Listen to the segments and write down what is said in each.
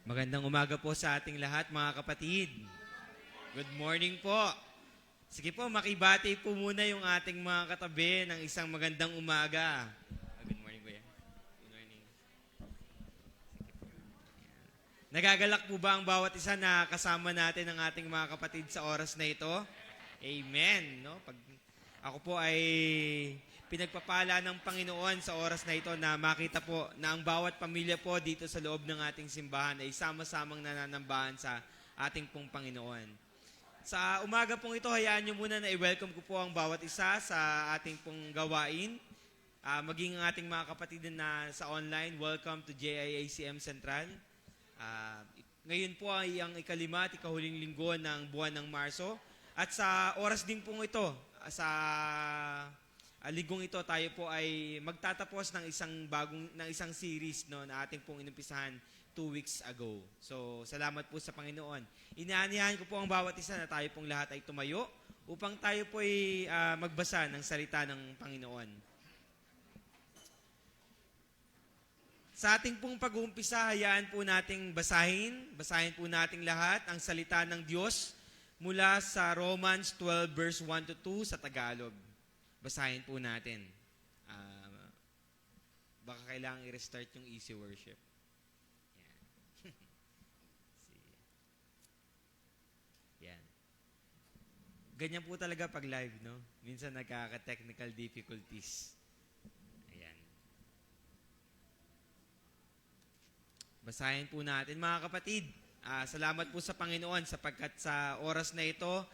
Magandang umaga po sa ating lahat, mga kapatid. Good morning po. Sige po, makibati po muna yung ating mga katabi ng isang magandang umaga. Good morning, Kuya. Good morning. Nagagalak po ba ang bawat isa na kasama natin ang ating mga kapatid sa oras na ito? Amen. No? Ako po ay pinagpapala ng Panginoon sa oras na ito na makita po na ang bawat pamilya po dito sa loob ng ating simbahan ay sama-samang nananambahan sa ating pong Panginoon. Sa umaga pong ito, hayaan nyo muna na i-welcome ko po ang bawat isa sa ating pong gawain. Maging ang ating mga kapatid na sa online, welcome to JIACM Central. Ngayon po ay ang ikalima at ikahuling linggo ng buwan ng Marso. At sa oras din pong ito, sa linggong ito, tayo po ay magtatapos ng isang series no, na ating pong inumpisahan 2 weeks ago. So, salamat po sa Panginoon. Inaanihan ko po ang bawat isa na tayo pong lahat ay tumayo upang tayo po ay magbasa ng salita ng Panginoon. Sa ating pong pag-uumpisa, hayaan po nating basahin po nating lahat ang salita ng Diyos mula sa Romans 12 verse 1 to 2 sa Tagalog. Basahin po natin. Baka kailangan i-restart yung easy worship. Yan. Yan. Ganyan po talaga pag live, no? Minsan nagkaka-technical difficulties. Ayan. Basahin po natin, mga kapatid. Salamat po sa Panginoon sapagkat sa oras na ito,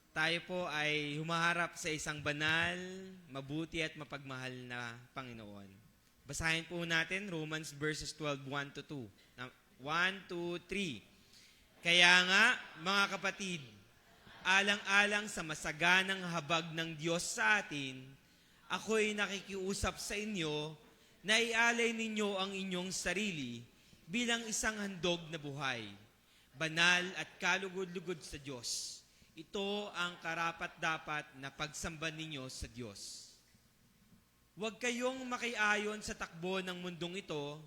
tayo po ay humaharap sa isang banal, mabuti at mapagmahal na Panginoon. Basahin po natin Romans verses 12, 1 to 2. 1, 2, 3. Kaya nga, mga kapatid, alang-alang sa masaganang habag ng Diyos sa atin, ako'y nakikiusap sa inyo na ialay ninyo ang inyong sarili bilang isang handog na buhay, banal at kalugod-lugod sa Diyos. Ito ang karapat-dapat na pagsamba ninyo sa Diyos. Huwag kayong makiayon sa takbo ng mundong ito,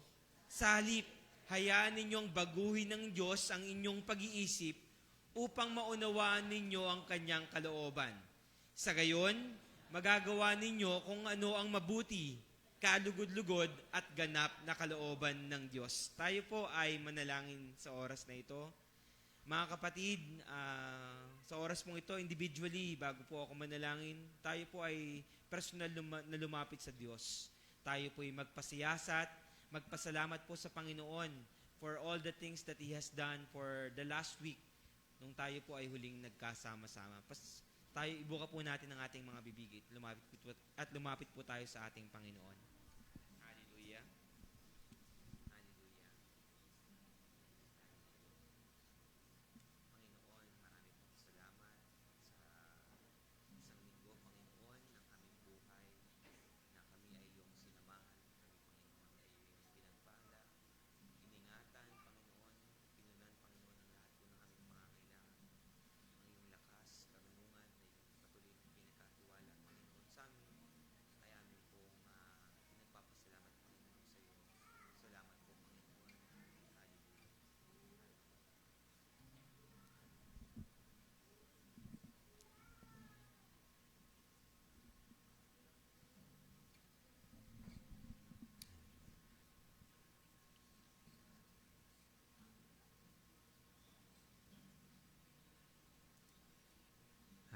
sa halip, hayaan ninyong baguhin ng Diyos ang inyong pag-iisip upang maunawaan ninyo ang kanyang kalooban. Sa gayon, magagawa ninyo kung ano ang mabuti, kalugod-lugod at ganap na kalooban ng Diyos. Tayo po ay manalangin sa oras na ito. Mga kapatid, sa oras pong ito, individually, bago po ako manalangin, tayo po ay personal na lumapit sa Diyos. Tayo po ay magpasiyasat, magpasalamat po sa Panginoon for all the things that He has done for the last week nung tayo po ay huling nagkasama-sama. Tayo, ibuka po natin ang ating mga bibig at lumapit po tayo sa ating Panginoon. Hallelujah.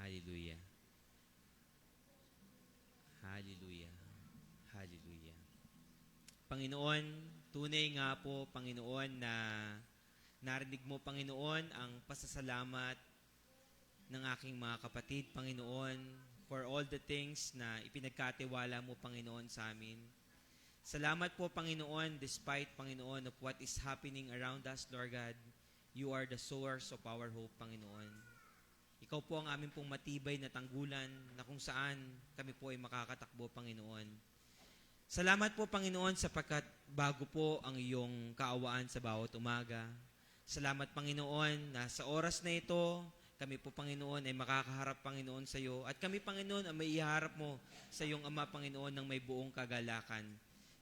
Hallelujah. Hallelujah. Hallelujah. Panginoon, tunay nga po, Panginoon, na narinig mo, Panginoon, ang pasasalamat ng aking mga kapatid, Panginoon, for all the things na ipinagkatiwala mo, Panginoon, sa amin. Salamat po, Panginoon, despite, Panginoon, of what is happening around us, Lord God, you are the source of our hope, Panginoon. Ikaw po ang aming pong matibay na tanggulan na kung saan kami po ay makakatakbo, Panginoon. Salamat po, Panginoon, sapagkat bago po ang iyong kaawaan sa bawat umaga. Salamat, Panginoon, na sa oras na ito, kami po, Panginoon, ay makakaharap, Panginoon, sa iyo. At kami, Panginoon, ay maiharap mo sa iyong Ama, Panginoon, ng may buong kagalakan.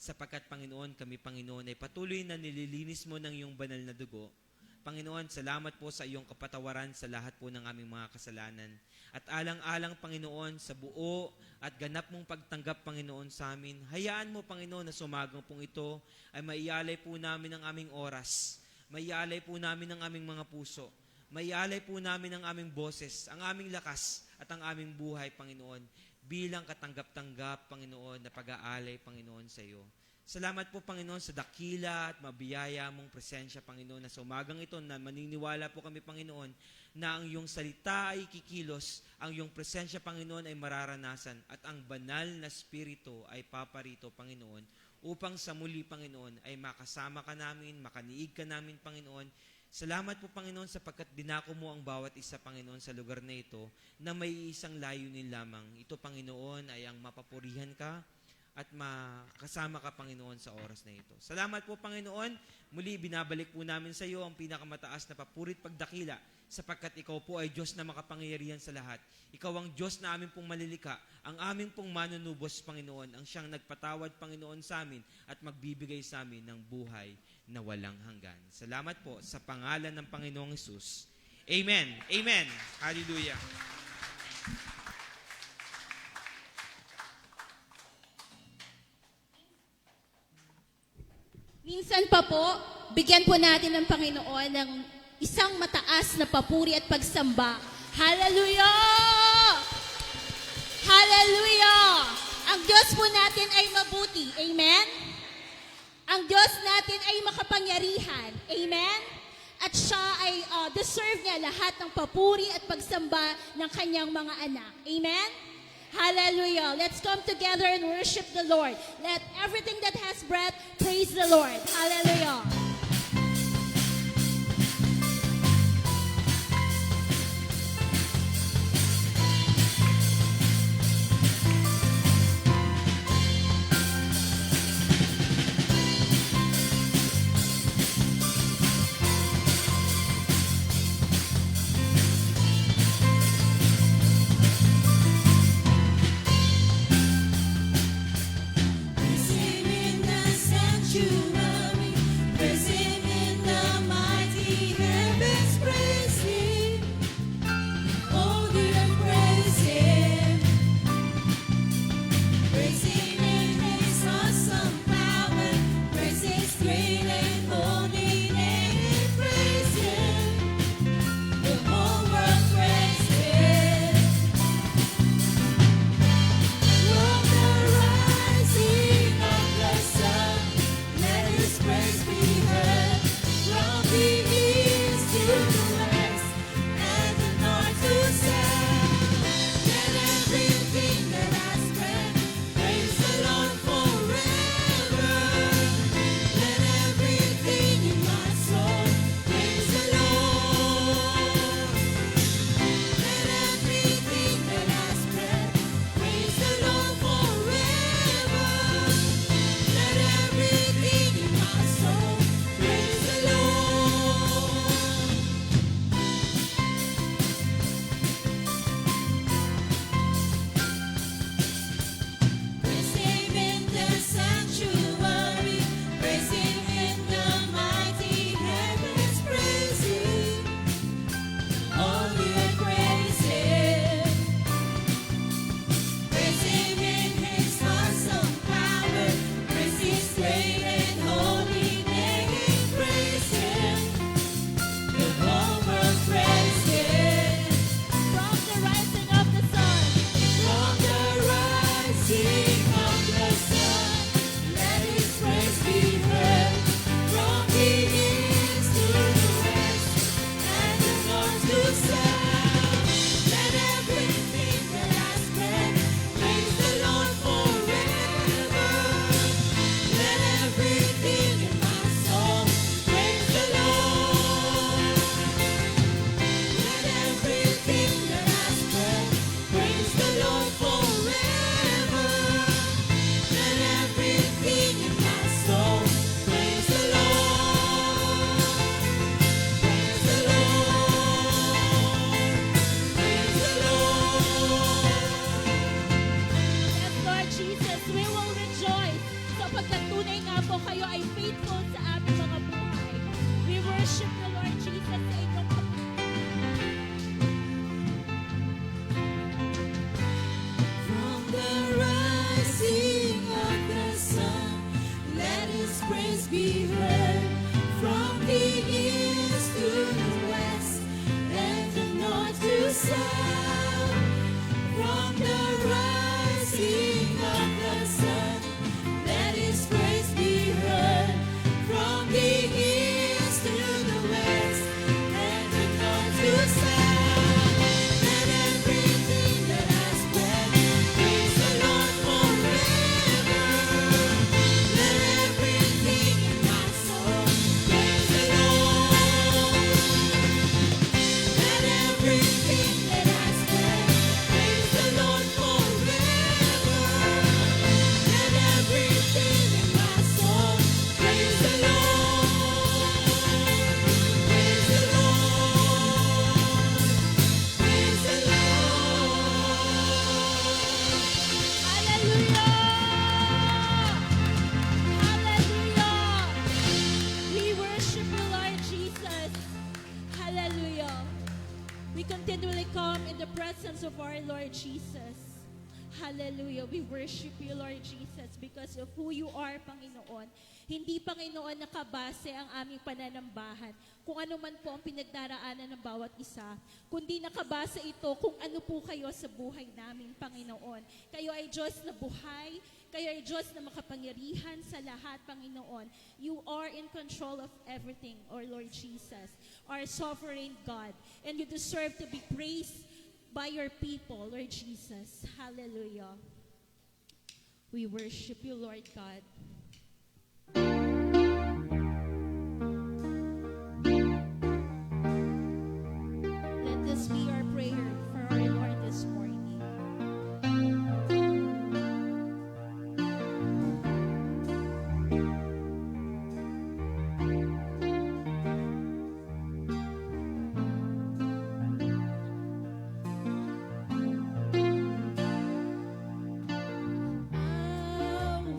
sapagkat Panginoon, kami Panginoon ay patuloy na nililinis mo ng iyong banal na dugo. Panginoon, salamat po sa iyong kapatawaran sa lahat po ng aming mga kasalanan. At alang-alang, Panginoon, sa buo at ganap mong pagtanggap, Panginoon, sa amin, hayaan mo, Panginoon, na sumagang pong ito ay maialay po namin ang aming oras, maialay po namin ang aming mga puso, maialay po namin ang aming boses, ang aming lakas at ang aming buhay, Panginoon, bilang katanggap-tanggap, Panginoon, na pag-aalay, Panginoon, sa iyo. Salamat po, Panginoon, sa dakila at mabiyaya mong presensya, Panginoon, na sa umagang ito na maniniwala po kami, Panginoon, na ang iyong salita ay kikilos, ang iyong presensya, Panginoon, ay mararanasan, at ang banal na spirito ay paparito, Panginoon, upang sa muli, Panginoon, ay makasama ka namin, makaniig ka namin, Panginoon. Salamat po, Panginoon, sapagkat dinako mo ang bawat isa, Panginoon, sa lugar na ito na may isang layunin lamang. Ito, Panginoon, ay ang mapapurihan ka at makasama ka, Panginoon, sa oras na ito. Salamat po, Panginoon. Muli, binabalik po namin sa iyo ang pinakamataas na papurit pagdakila sapagkat ikaw po ay Diyos na makapangyarihan sa lahat. Ikaw ang Diyos na amin pong malilika, ang amin pong manunubos, Panginoon, ang siyang nagpatawad, Panginoon, sa amin at magbibigay sa amin ng buhay na walang hanggan. Salamat po sa pangalan ng Panginoong Hesus. Amen. Amen. Hallelujah. Minsan pa po, bigyan po natin ng Panginoon ng isang mataas na papuri at pagsamba. Hallelujah! Hallelujah! Ang Diyos po natin ay mabuti. Amen? Ang Diyos natin ay makapangyarihan. Amen? At siya ay deserve niya lahat ng papuri at pagsamba ng kanyang mga anak. Amen? Hallelujah. Let's come together and worship the Lord. Let everything that has breath praise the Lord. Hallelujah. Praise Him in the sanctuary. Praise worship the Lord Jesus sa inyong From the rising of the sun, let His praise be heard. From the east to the west, and the north to south. From the rising of the sun, let His praise be heard. From the east to the west, and the north to south. Let everything that has breath praise the Lord forever. Let everything in my soul praise the Lord. Let everything that has breath praise the Lord forever. Let everything in my soul praise the Lord. Praise the Lord. Praise the Hallelujah! Hallelujah! We worship the Lord Jesus. Hallelujah! We continually come in the presence of our Lord Jesus. Hallelujah! We worship you, Lord Jesus, because of who you are, Panginoon. Hindi, Panginoon, nakabase ang aming pananambahan kung ano man po ang pinagdaraanan ng bawat isa, kundi nakabase ito kung ano po kayo sa buhay namin, Panginoon. Kayo ay Diyos na buhay, kayo ay Diyos na makapangyarihan sa lahat, Panginoon. You are in control of everything, our Lord Jesus, our sovereign God, and you deserve to be praised by your people, Lord Jesus. Hallelujah. We worship you, Lord God. Let this be our prayer for our Lord this morning. I will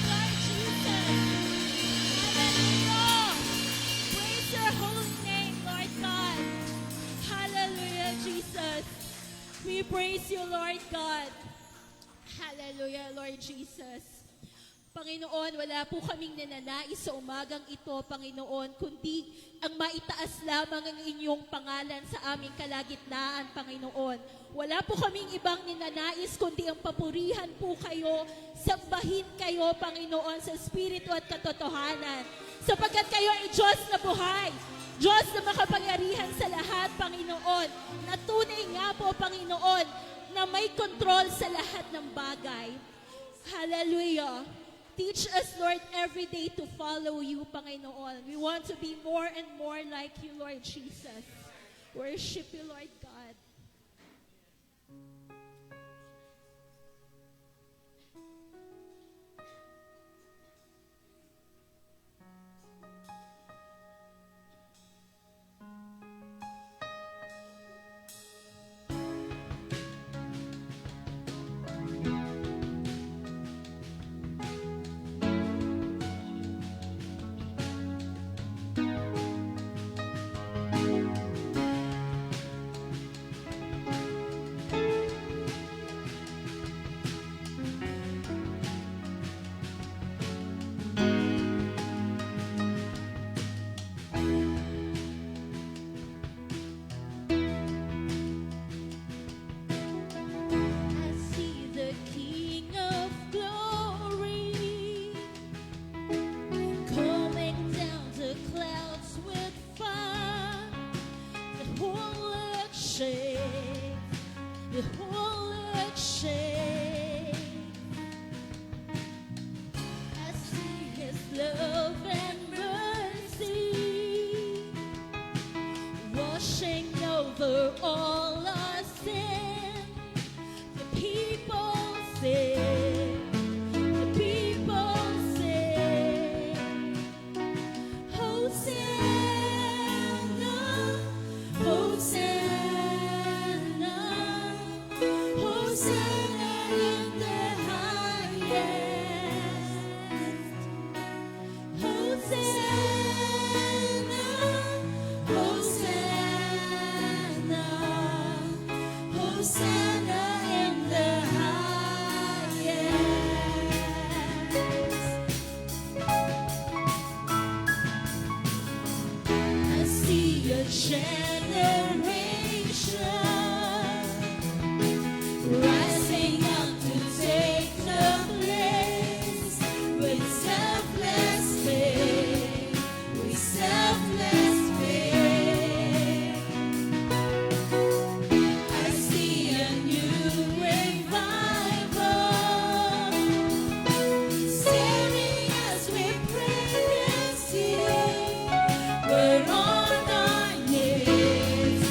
Lord Jesus. Hallelujah. Praise your holy name, Lord God. Hallelujah, Jesus. We praise you, Lord God. Hallelujah, Lord Jesus. Panginoon, wala po kaming ninanais sa umagang ito, Panginoon, kundi ang maitaas lamang ang inyong pangalan sa aming kalagitnaan, Panginoon. Wala po kaming ibang ninanais, kundi ang papurihan po kayo, sambahin kayo, Panginoon, sa Espiritu at katotohanan. Sapagkat kayo ay Diyos na buhay, Diyos na makapangyarihan sa lahat, Panginoon. Na tunay nga po, Panginoon, na may kontrol sa lahat ng bagay. Hallelujah. Teach us, Lord, every day to follow you, Panginoon. We want to be more and more like you, Lord Jesus. Worship you, Lord God. I see the King of Glory coming down the clouds with fire. The whole earth shakes, the whole earth shakes. I see His love and mercy washing over all our sin. The people sing, the people sing, Hosanna, Hosanna, Hosanna in the highest. Hosanna, Hosanna, Hosanna in the highest. I see a generation rising up to take the place with selfless faith, with selfless faith. I see a new revival standing as we pray and sing. We're on our knees,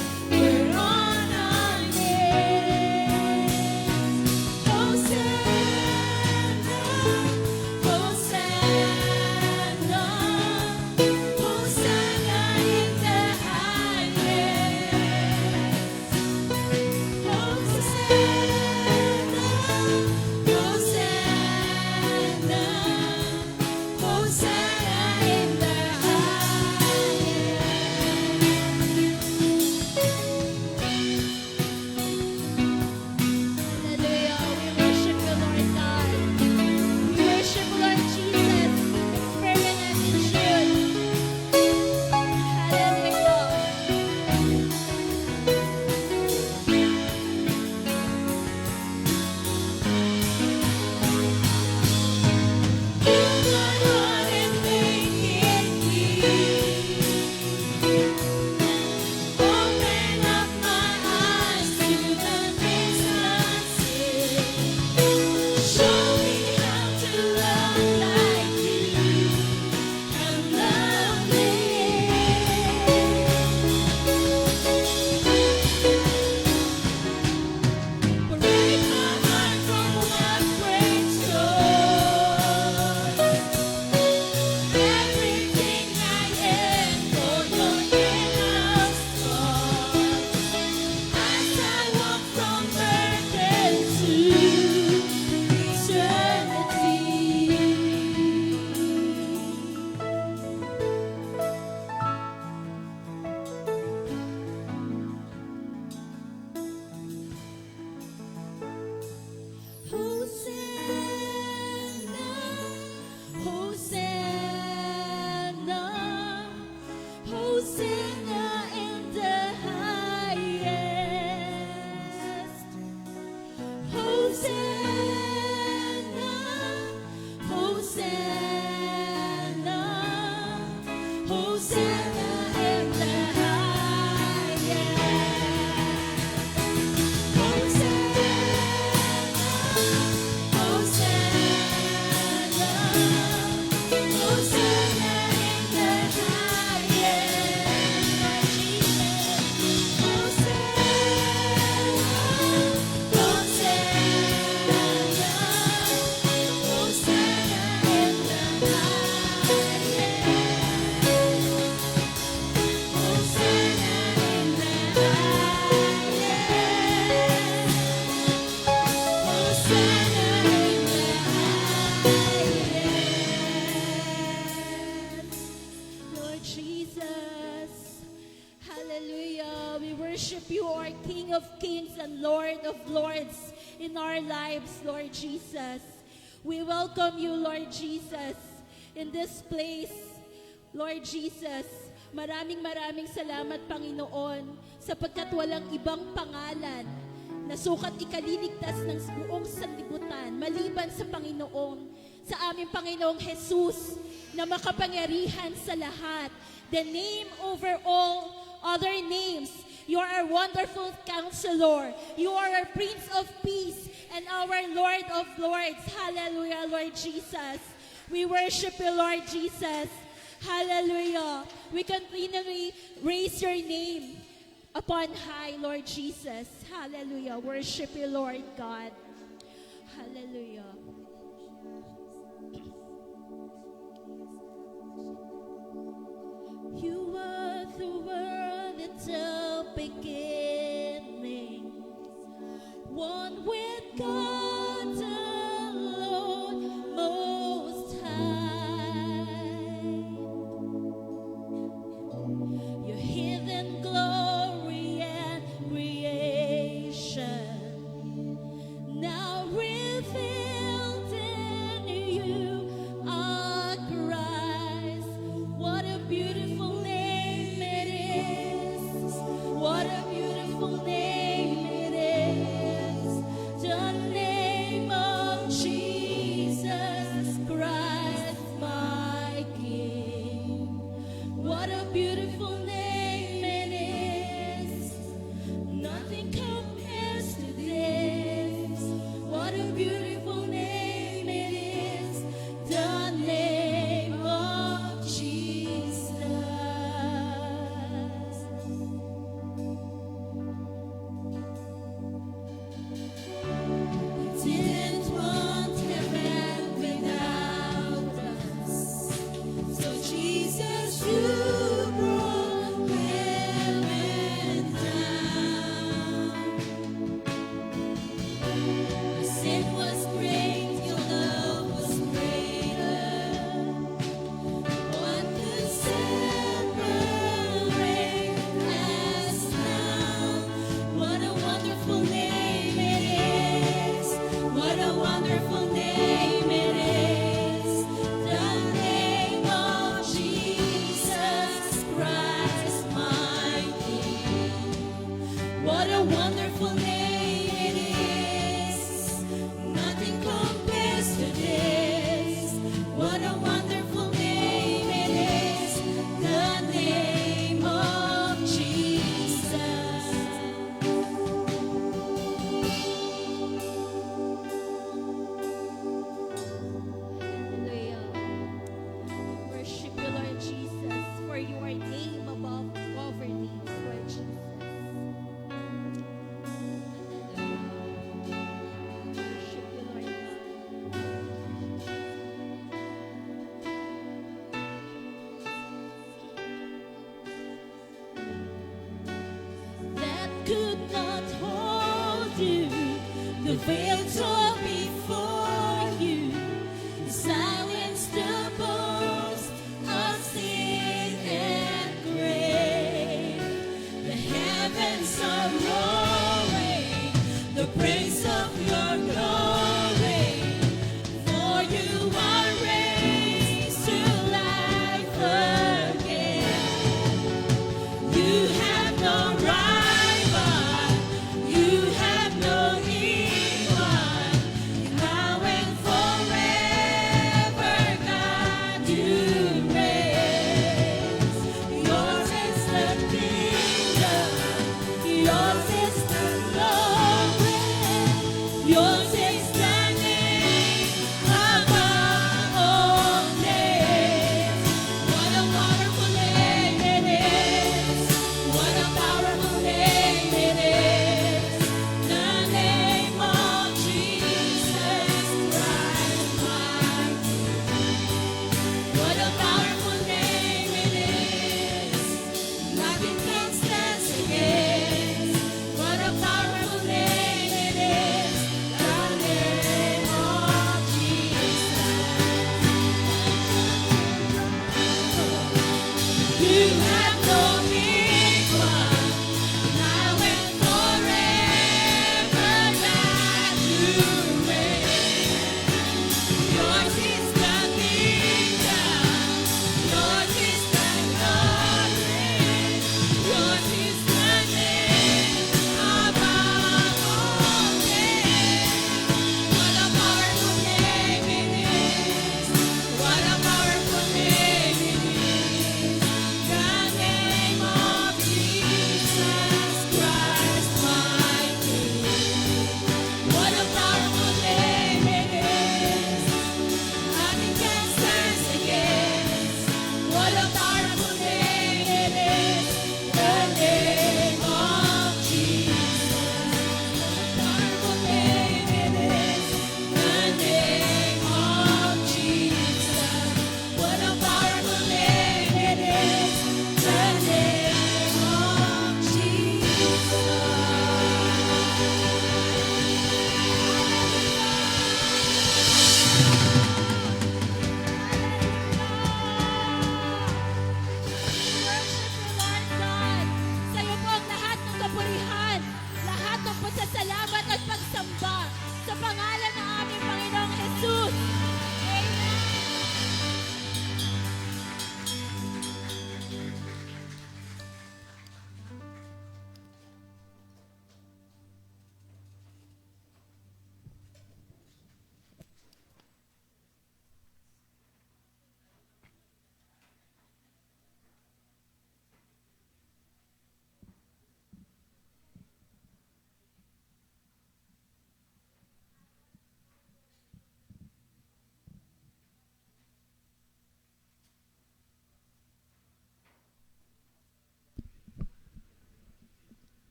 worship you, our King of Kings and Lord of Lords in our lives, Lord Jesus. We welcome you, Lord Jesus, in this place, Lord Jesus. Maraming salamat, Panginoon, sapagkat walang ibang pangalan na sukat ikaliligtas ng buong sanlibutan maliban sa Panginoon, sa aming Panginoong Jesus na makapangyarihan sa lahat. The name over all other names. You are our wonderful counselor. You are our Prince of Peace and our Lord of Lords. Hallelujah, Lord Jesus. We worship you, Lord Jesus. Hallelujah. We continually raise your name upon high, Lord Jesus. Hallelujah. Worship you, Lord God. Hallelujah. You were the Word at the beginning, one with God alone, Most High. Your hidden glory and creation, now revealed in you are Christ. What a beautiful name it is. What a beautiful name it is. The name of Jesus Christ, my King. What a beautiful name it is. Nothing compares to this. What a beautiful name it is. The name of Jesus. Didn't want heaven without us. So Jesus, you brought heaven down. Your sin was great, your love was greater. What could separate us now? What a wonderful name it is. What a wonderful name it is. The name of Jesus Christ, my King. What a wonderful name it is. Nothing compares to this. What a wonderful name it is. The name of Jesus. Hallelujah. Worship you, Lord Jesus, for your name above over names, Lord Jesus. Hallelujah. Worship you, Lord God. That could not hold you. The veil tore before you. Silence the boast of sin and grave. The heavens are roaring the praise of your glory. For you are raised to life again. You have no rival. You have no equal.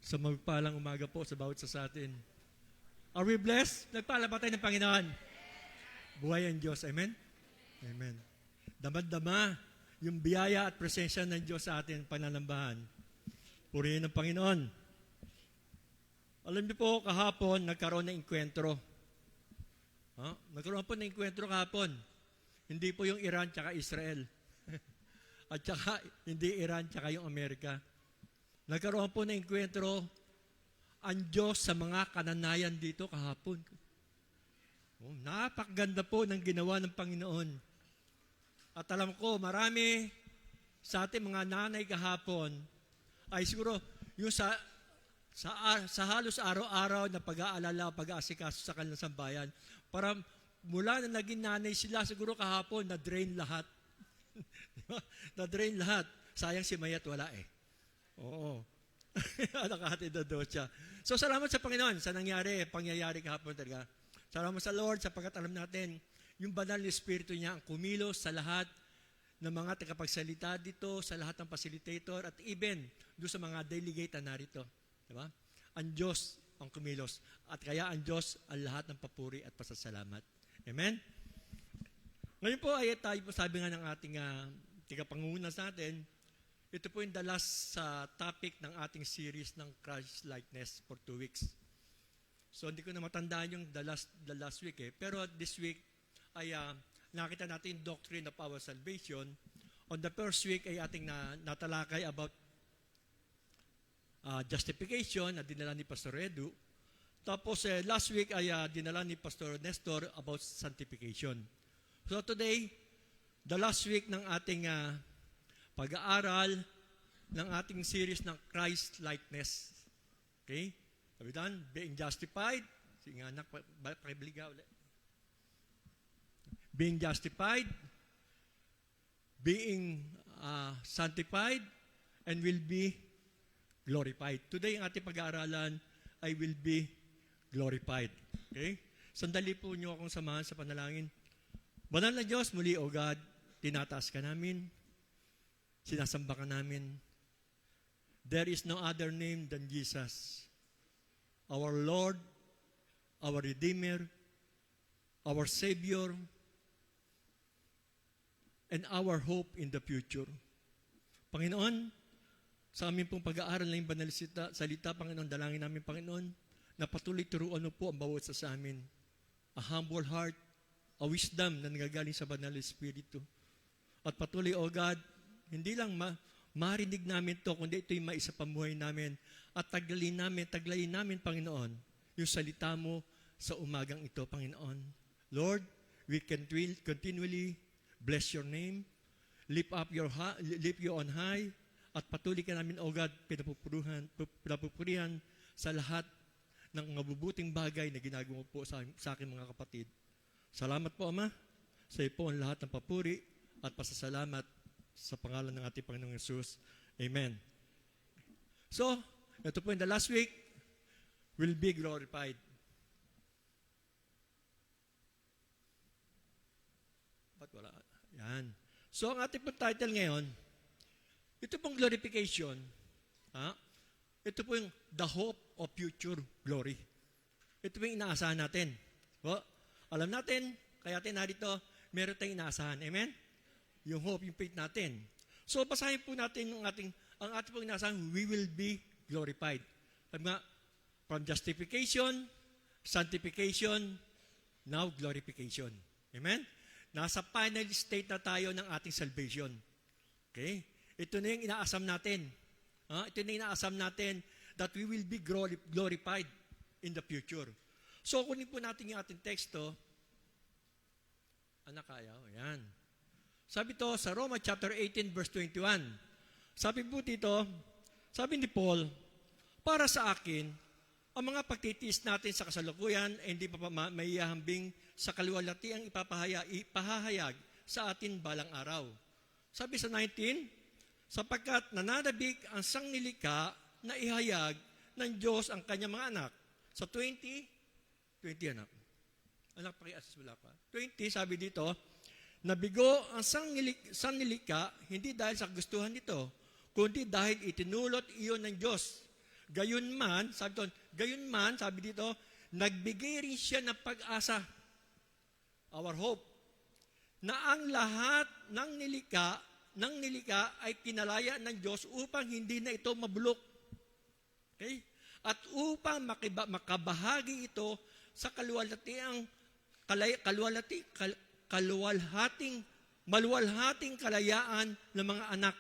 Sa magpalang umaga po sa bawat isa sa atin. Are we blessed? Nagpala ba tayo ng Panginoon? Buhay ang Diyos. Amen? Amen. Damad-dama yung biyaya at presensya ng Diyos sa atin pananambahan. Purihin ng Panginoon. Alam niyo po, kahapon, nagkaroon ng enkwentro. Nagkaroon po ng enkwentro kahapon. Hindi po yung Iran tsaka Israel. At tsaka, hindi Iran tsaka yung Amerika. Nagkaroon po ng enkwentro ang Diyos sa mga kananayan dito kahapon. Napakaganda po ng ginawa ng Panginoon. At alam ko, marami sa ating mga nanay kahapon ay siguro yung sa halos araw-araw na pag-aalala, pag-aasikaso sa kanilang sambayan, para mula na naging nanay sila, siguro kahapon, na-drain lahat. Na-drain lahat. Sayang si Mayat wala eh. Oo. Nakahatid na doon siya. So, salamat sa Panginoon sa pangyayari kahapon talaga. Salamat sa Lord sapagkat alam natin, yung banal na Espiritu niya ang kumilos sa lahat ng mga tagapagsalita dito, sa lahat ng facilitator, at even doon sa mga delegate na narito. Diba? Ang Diyos ang kumilos. At kaya ang Diyos ang lahat ng papuri at pasasalamat. Amen? Ngayon po ay tayo po sabi nga ng ating tagapanguna sa atin, ito po yung the last topic ng ating series ng Christ-likeness for 2 weeks. So hindi ko na matandaan yung the last week eh. Pero this week ay nakita natin yung doctrine of our salvation. On the first week ay ating natalakay about justification na dinala ni Pastor Edu. Tapos last week ay dinala ni Pastor Nestor about sanctification. So today, the last week ng ating pag-aaral ng ating series ng Christ-likeness. Okay? Are we done? Being justified. Sige nga, anak, pakibliga ulit. Being justified, being sanctified, and will be glorified. Today, ang ating pag-aaralan ay will be glorified. Okay? Sandali po niyo akong samahan sa panalangin. Banal na Diyos, muli, O God, tinataas ka namin, sinasamba ka namin. There is no other name than Jesus. Our Lord, our Redeemer, our Savior, and our hope in the future. Panginoon, sa aming pong pag-aaral ng banal salita, Panginoon, dalangin namin, Panginoon, na patuloy turuan mo po ang bawat sa amin. A humble heart, a wisdom na nagagaling sa banal na Espiritu. At patuloy, O God, hindi lang marinig namin to, kundi ito'y maisapamuhay namin. At taglayin namin, Panginoon, yung salita mo sa umagang ito, Panginoon. Lord, we can continually bless your name, lift you on high, at patuloy ka namin, O God, pinapupurihan sa lahat ng mabubuting bagay na ginagawa po sa aking mga kapatid. Salamat po, Ama. Sa iyo po ang lahat ng papuri at pasasalamat sa pangalan ng ating Panginoong Yesus. Amen. So, ito po in the last week, will be glorified. Ba't wala? Yan. So, ang ating pong title ngayon, ito pong glorification, ito po yung the hope of future glory. Ito po yung inaasahan natin. Alam natin, kaya tayo narito, meron tayong inaasahan. Amen? Yung hope, yung faith natin. So, basahin po natin ang ating pong inaasahan, we will be glorified. Sabi nga, from justification, sanctification, now glorification. Amen? Nasa final state na tayo ng ating salvation. Okay? Ito na yung inaasam natin. Ito na yung inaasam natin that we will be glorified in the future. So, kunin po natin yung ating teksto. Anak kaya? Ayan. Sabi to sa Roma chapter 18 verse 21. Sabi po dito, sabi ni Paul, para sa akin, ang mga pagtitiis natin sa kasalukuyan ay hindi pa maihahambing sa kaluwalhatiang ipahahayag sa atin balang araw. Sabi sa 19, sapagkat nananabik ang sangnilika na ihayag ng Diyos ang kanyang mga anak. Sa 20 anak. Anak, paki-assist wala pa. 20, sabi dito, nabigo ang sangnilika hindi dahil sa gustuhan nito, kundi dahil itinulot iyon ng Diyos. Gayunman, sabi dito, nagbigay rin siya ng pag-asa, our hope, na ang lahat ng nilika ay pinalaya ng Diyos upang hindi na ito mabulok. Okay? At upang makabahagi ito sa maluwalhating kalayaan ng mga anak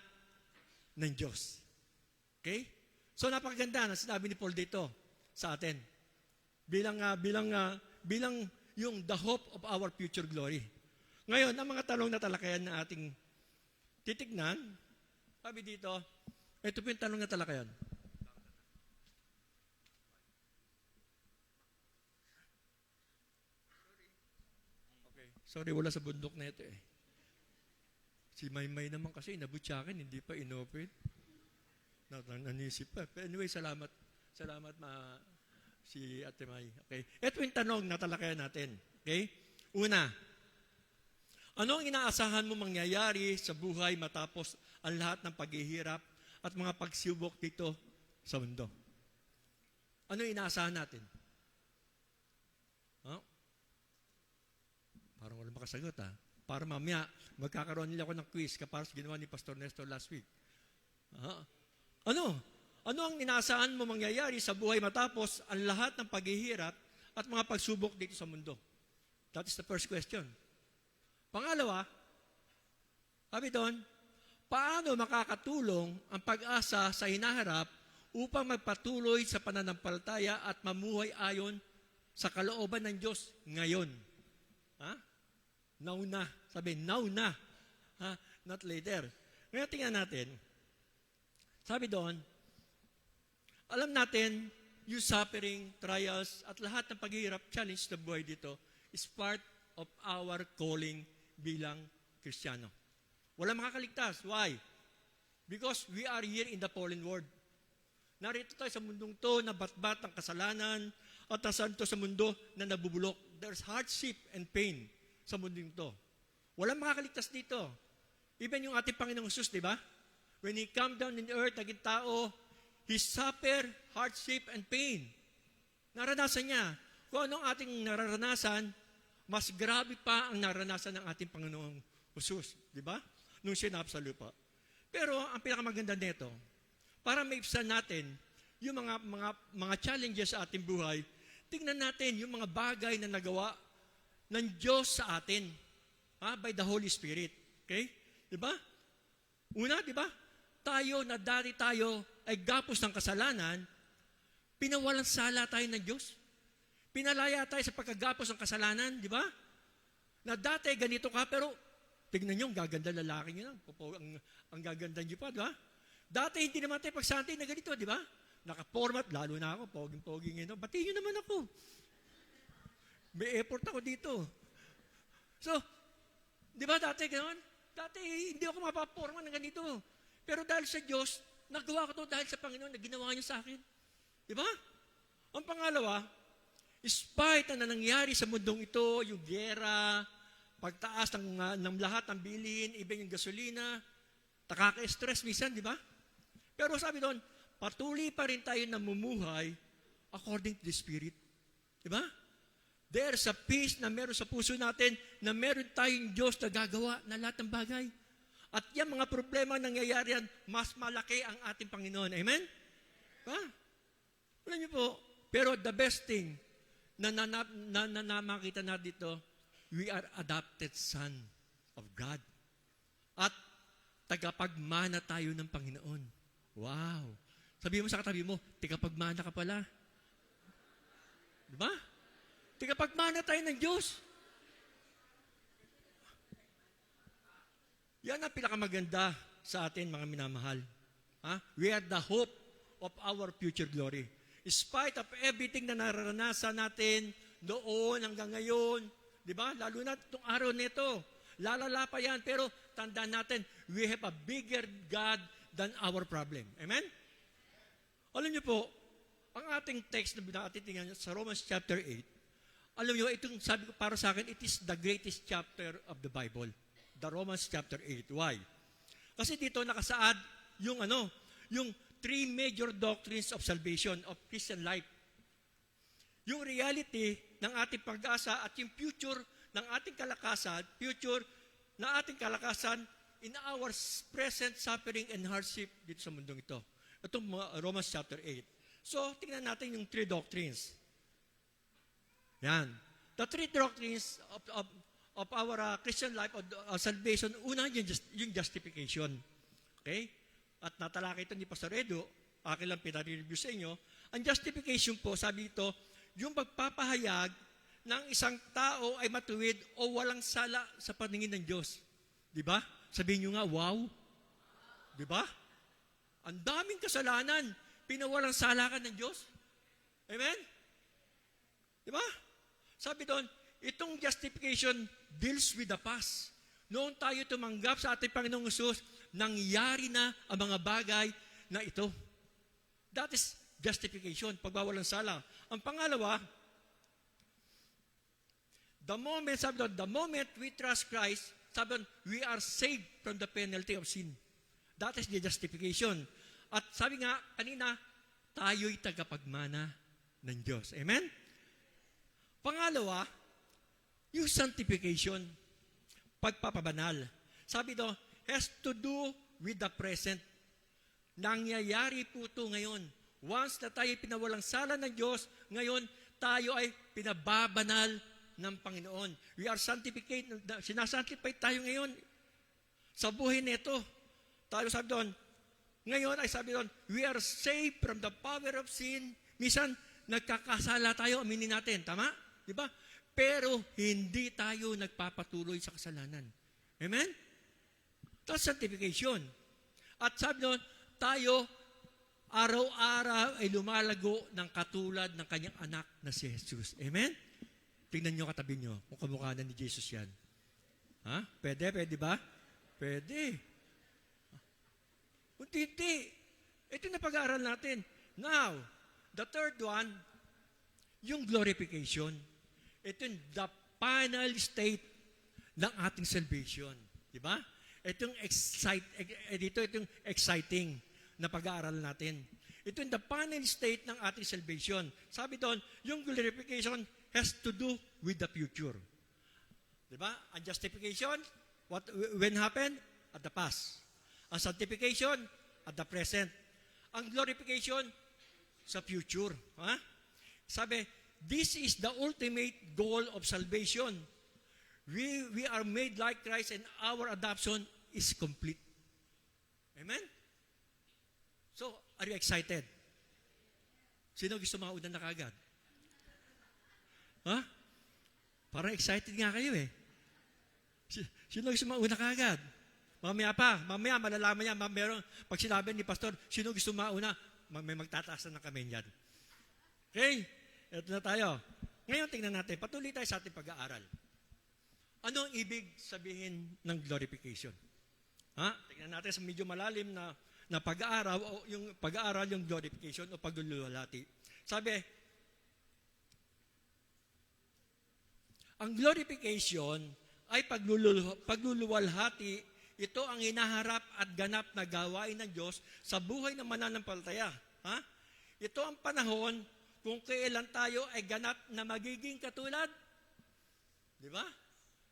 ng Diyos. Okay? So napakaganda na sinabi ni Paul dito sa atin. Bilang yung the hope of our future glory. Ngayon, ang mga tanong na talakayan na ating titignan, sabi dito, ito po yung tanong na talakayan. Okay. Sorry, wala sa bundok na ito eh. Si Maymay naman kasi, inabutsakin, hindi pa inopen. Nanisip pa. But anyway, salamat si Ate May. Okay. Ito yung tanong na talakayan natin. Okay? Una, ano ang inaasahan mo mangyayari sa buhay matapos ang lahat ng paghihirap at mga pagsubok dito sa mundo? Ano ang inaasahan natin? Huh? Parang walang makasagot ha. Para mamaya, magkakaroon nila ako ng quiz kapag ginawa ni Pastor Nestor last week. Ano? Ano ang inaasahan mo mangyayari sa buhay matapos ang lahat ng paghihirap at mga pagsubok dito sa mundo? That is the first question. Pangalawa, sabi doon, paano makakatulong ang pag-asa sa hinaharap upang magpatuloy sa pananampalataya at mamuhay ayon sa kalooban ng Diyos ngayon? Now na. Sabi, now na. Not later. Ngayon tingnan natin. Sabi doon, alam natin, yung suffering, trials, at lahat ng paghihirap, challenge na buhay dito is part of our calling bilang Kristiyano. Walang makakaligtas. Why? Because we are here in the fallen world. Narito tayo sa mundong to na batbat ng kasalanan at nasan to sa mundo na nabubulok. There's hardship and pain sa mundong to. Walang makakaligtas dito. Even yung ating Panginoong Jesus, di ba? When He come down in the earth, naging tao, He suffer hardship and pain. Naranasan niya. Kung anong ating nararanasan, mas grabe pa ang naranasan ng ating Panginoong Jesus. Di ba? Nung sinap sa lupa. Pero ang pinakamaganda nito, para maipsan natin yung mga challenges sa ating buhay, tingnan natin yung mga bagay na nagawa ng Diyos sa atin. By the Holy Spirit. Okay? Di ba? Una, di ba? Tayo na dati tayo ay gapos ng kasalanan, pinawalang sala tayo ng Diyos. Pinalaya tayo sa pagkagapos ng kasalanan, di ba? Na dati ganito ka, pero tignan nyo, ang gaganda lalaki nyo. Ang gaganda nyo pa, di ba? Dati hindi naman tayo pagsantay na ganito, di ba? Naka-format, lalo na ako, poging-poging nyo. Batiin nyo naman ako. May effort ako dito. So, di ba dati gano'n? Dati hindi ako mapaporma ng ganito. Pero dahil sa Diyos, nagawa ko to dahil sa Panginoon na ginawa niyo sa akin. Di ba? Ang pangalawa, despite na nangyari sa mundong ito, yung gera, pagtaas ng lahat ng bilhin, even yung gasolina, nakaka-stress minsan, di ba? Pero sabi doon, patuloy pa rin tayo namumuhay according to the Spirit. Di ba? There's a peace na meron sa puso natin na meron tayong Diyos na gagawa na lahat ng bagay. At yung mga problema nangyayari yan, mas malaki ang ating Panginoon. Amen? Diba? Alam niyo po, pero the best thing na makita natin dito, we are adopted son of God. At tagapagmana tayo ng Panginoon. Wow! Sabi mo sa katabi mo, tagapagmana ka pala. Diba? Tagapagmana tayo ng Diyos. Yan ang pinakamaganda sa atin, mga minamahal. We are the hope of our future glory. In spite of everything na nararanasan natin doon hanggang ngayon, di ba? Lalo na itong araw nito, lalala pa yan, pero tandaan natin, we have a bigger God than our problem. Amen? Alam niyo po, ang ating text na binatitingnan sa Romans chapter 8, alam niyo, itong sabi ko para sa akin, it is the greatest chapter of the Bible. The Romans chapter 8. Why? Kasi dito nakasaad yung three major doctrines of salvation, of Christian life. Yung reality ng ating pag-asa at yung future ng ating kalakasan, in our present suffering and hardship dito sa mundong ito. Itong Romans chapter 8. So, tingnan natin yung three doctrines. Yan. The three doctrines of our Christian life, of salvation, una yung justification. Okay? At natalakay ito ni Pastor Edo, akin lang pinareview sa inyo. Ang justification po, sabi ito, yung pagpapahayag ng isang tao ay matuwid o walang sala sa paningin ng Diyos. Di ba? Sabihin nyo nga, wow. Di ba? Ang daming kasalanan, pinawalang sala ka ng Diyos. Amen? Di ba? Sabi doon, itong justification deals with the past. Noon tayo tumanggap sa ating Panginoong Hesus, nangyari na ang mga bagay na ito. That is justification, pagbawalang sala. Ang pangalawa, the moment we trust Christ, sabi doon, we are saved from the penalty of sin. That is the justification. At sabi nga, kanina, tayo'y tagapagmana ng Diyos. Amen? Pangalawa, yung sanctification, pagpapabanal. Sabi doon, has to do with the present. Nangyayari po ito ngayon. Once na tayo pinawalang sala ng Diyos, ngayon tayo ay pinababanal ng Panginoon. We are sanctified. Sinasanctify tayo ngayon sa buhay nito. Tayo sabi doon, ngayon ay sabi doon, we are saved from the power of sin. Minsan, nagkakasala tayo, aminin natin. Tama? Di ba? Pero hindi tayo nagpapatuloy sa kasalanan. Amen? That's sanctification. At sabi doon, tayo araw-araw ay lumalago ng katulad ng kanyang anak na si Jesus. Amen? Tingnan nyo katabi nyo kung kamukha na ni Jesus yan. Ha? Pwede ba? Pwede. Unti-unti. Ito na pag-aaral natin. Now, the third one, yung glorification. Ito yung the final state ng ating salvation. Diba? Ito yung exciting na pag-aaral natin. Ito yung the final state ng ating salvation. Sabi doon, yung glorification has to do with the future. Diba? Ang justification, when happened? At the past. Ang sanctification, at the present. Ang glorification, sa future. Ha? Sabi, this is the ultimate goal of salvation. We are made like Christ and our adoption is complete. Amen? So, are you excited? Sino gusto mauna na kagad? Ha? Parang excited nga kayo eh. Sino gusto mauna kagad? Mamaya malalaman niya, meron, pag sinabi ni Pastor, sino gusto mauna? May magtataas na ng kamay niyan. Okay? Ito na tayo. Ngayon, tingnan natin. Patuloy tayo sa ating pag-aaral. Ano ang ibig sabihin ng glorification? Ha? Tingnan natin sa medyo malalim na pag-aaral, o yung pag-aaral, yung glorification o pagluluwalhati. Sabi, ang glorification ay pagluluwalhati. Ito ang hinaharap at ganap na gawain ng Diyos sa buhay ng mananampalataya. Ha? Ito ang panahon kung kailan tayo ay ganap na magiging katulad. Di ba?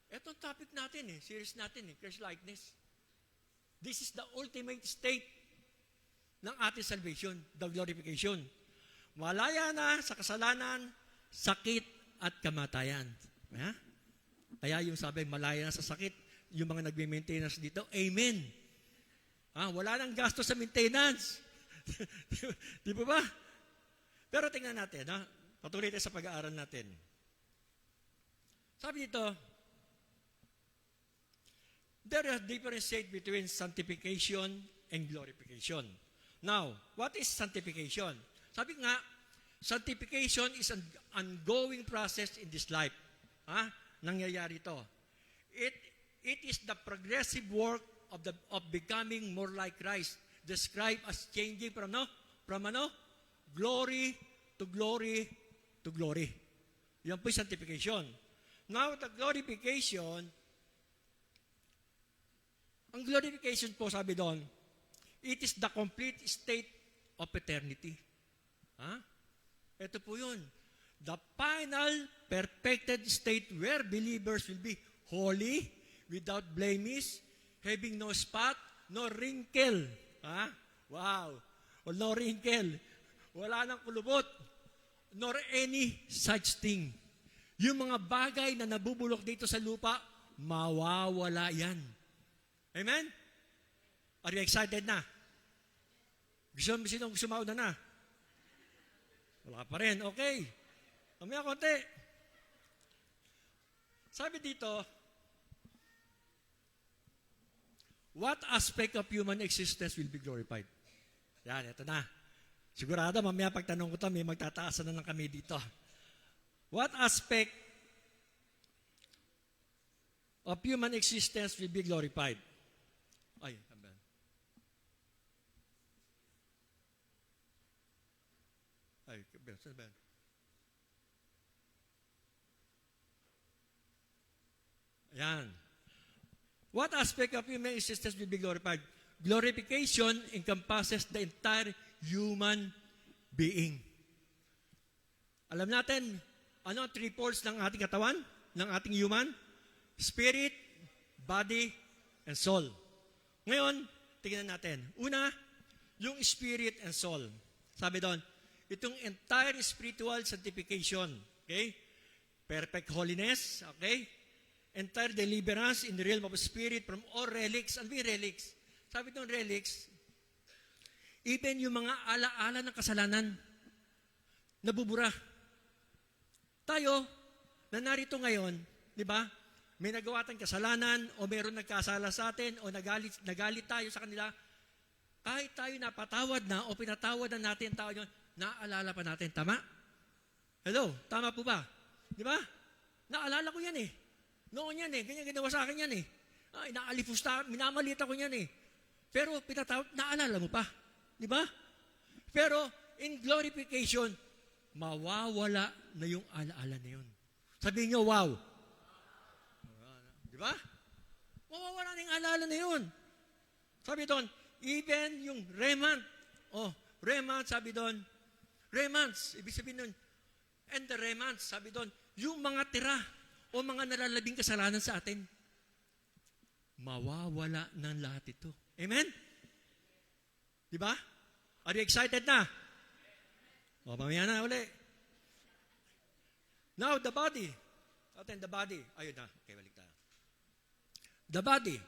Ito ang topic natin series natin Christ-likeness. This is the ultimate state ng ating salvation, the glorification. Malaya na sa kasalanan, sakit at kamatayan. Ha? Kaya yung sabi, malaya na sa sakit, yung mga nagme-maintenance dito, amen. Wala nang gasto sa maintenance. Di ba? Pero tingnan natin, patuloy tayo sa pag-aaral natin. Sabi dito, there is a difference between sanctification and glorification. Now, what is sanctification? Sabi nga, sanctification is an ongoing process in this life. Nangyayari ito. It is the progressive work of becoming more like Christ, described as changing from glory to glory to glory. Yan po yung sanctification. Now, the glorification, ang glorification po, sabi doon, it is the complete state of eternity. Ha? Ito po yun. The final perfected state where believers will be holy, without blemish, having no spot, no wrinkle. Ha? Wow. Well, no wrinkle. Wala nang kulubot. Nor any such thing. Yung mga bagay na nabubulok dito sa lupa, mawawala yan. Amen? Are you excited na? Sinong sumauna na? Wala pa rin. Okay. Mamaya konti. Sabi dito, what aspect of human existence will be glorified? Yan, ito na. Sigurado, mamaya pagtanong ko ito, may magtataasan na lang kami dito. What aspect of human existence will be glorified? Ay, amen. Ay, saan ba? Ayan. What aspect of human existence will be glorified? Glorification encompasses the entire human being. Alam natin, ano ang three parts ng ating katawan? Ng ating human? Spirit, body, and soul. Ngayon, tingnan natin. Una, yung spirit and soul. Sabi doon, itong entire spiritual sanctification. Okay? Perfect holiness. Okay? Entire deliverance in the realm of spirit from all relics. Ano yung relics? Sabi doon, relics, even yung mga alaala ng kasalanan, nabubura. Tayo, na narito ngayon, di ba? May nagawa tayong kasalanan, o meron nagkasala sa atin, o nagalit tayo sa kanila, kahit tayo napatawad na, o pinatawad na natin tao yun, naaalala pa natin. Tama? Hello? Tama po ba? Di ba? Naalala ko yan eh. Noon yan eh. Ganyan ginawa sa akin yan eh. Ay, naalipusta, minamalita ko yan eh. Pero pinatawad, naalala mo pa. Di ba? Pero in glorification, mawawala na yung alaala na yun. Sabihin nyo, wow. Di ba? Mawawala na yung alaala na yun. Sabi doon, even yung remnant. Oh, remnant, sabi doon. Remnants, ibig sabihin doon. And the remnants, sabi doon, yung mga tira o mga nalalabing kasalanan sa atin, mawawala ng lahat ito. Amen? Di ba? Are you excited na? O, mamaya na uli. Now, the body. Atin, the body. Ayun na. Okay, balik tayo. The body.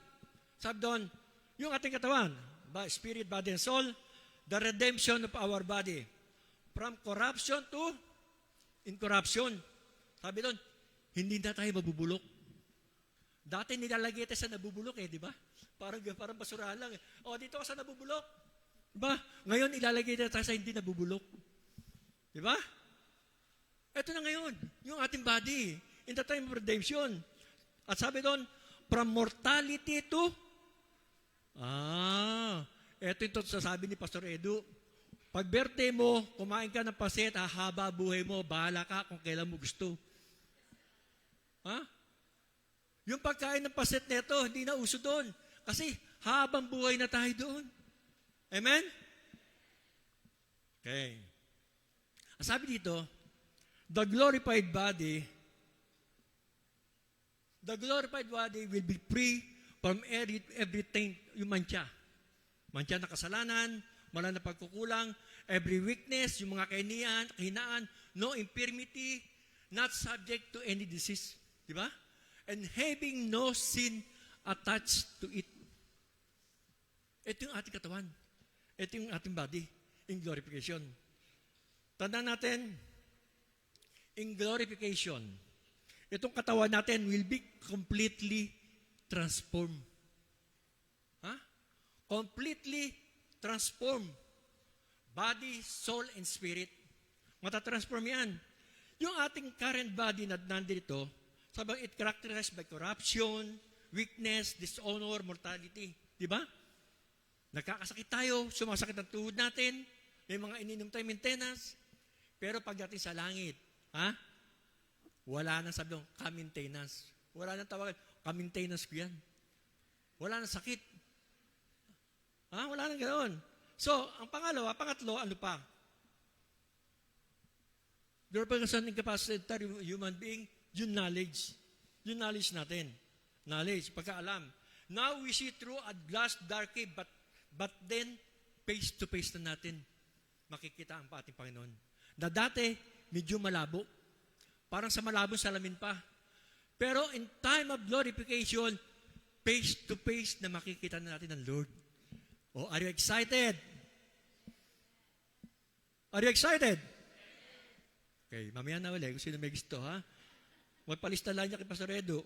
Sabi doon, yung ating katawan, spirit, body, and soul, the redemption of our body. From corruption to incorruption. Sabi doon, hindi na tayo mabubulok. Dati nilalagay tayo sa nabubulok eh, di ba? Parang basurahan lang eh. O, dito ka sa nabubulok. Di ba? Ngayon, ilalagay tayo sa hindi nabubulok. Di ba? Ito na ngayon, yung ating body, in the time of redemption. At sabi doon, from mortality to, ito yung sasabi ni Pastor Edu, pag birthday mo, kumain ka ng paset, hahaba buhay mo, bahala ka kung kailan mo gusto. Ha? Yung pagkain ng paset neto, hindi na uso doon. Kasi habang buhay na tayo doon. Amen? Okay. Sabi dito, the glorified body will be free from everything, yung mantya. Mantya na kasalanan, wala na pagkukulang, every weakness, yung mga kahinaan, no infirmity, not subject to any disease. Di ba? And having no sin attached to it. Ito yung ating katawan. Ito yung ating body in glorification. Tandaan natin, in glorification, itong katawan natin will be completely transformed. Ha? Completely transformed. Body, soul, and spirit. Matatransform yan. Yung ating current body na nandito, sabang it characterized by corruption, weakness, dishonor, mortality. Di ba? Nagkakasakit tayo, sumasakit ang tuhod natin, may mga ininom tayo maintenance, pero pagdating sa langit, ha? Wala nang sabi ka-maintenance. Wala nang tawagan, ka-maintenance ko yan. Wala nang sakit. Ha? Wala nang ganoon. So, ang pangatlo, ano pa? Glorification incapacitated human being, yung knowledge. Yung knowledge natin. Knowledge, pagkaalam. Now we see through a glass darkly, but then, face to face na natin makikita ang ating Panginoon. Na dati, medyo malabo. Parang sa malabong salamin pa. Pero in time of glorification, face to face na makikita na natin ang Lord. Oh, are you excited? Are you excited? Okay, mamaya na ulit. Kung sino may gusto, ha? Magpalista lang niya kay Pastor Edo.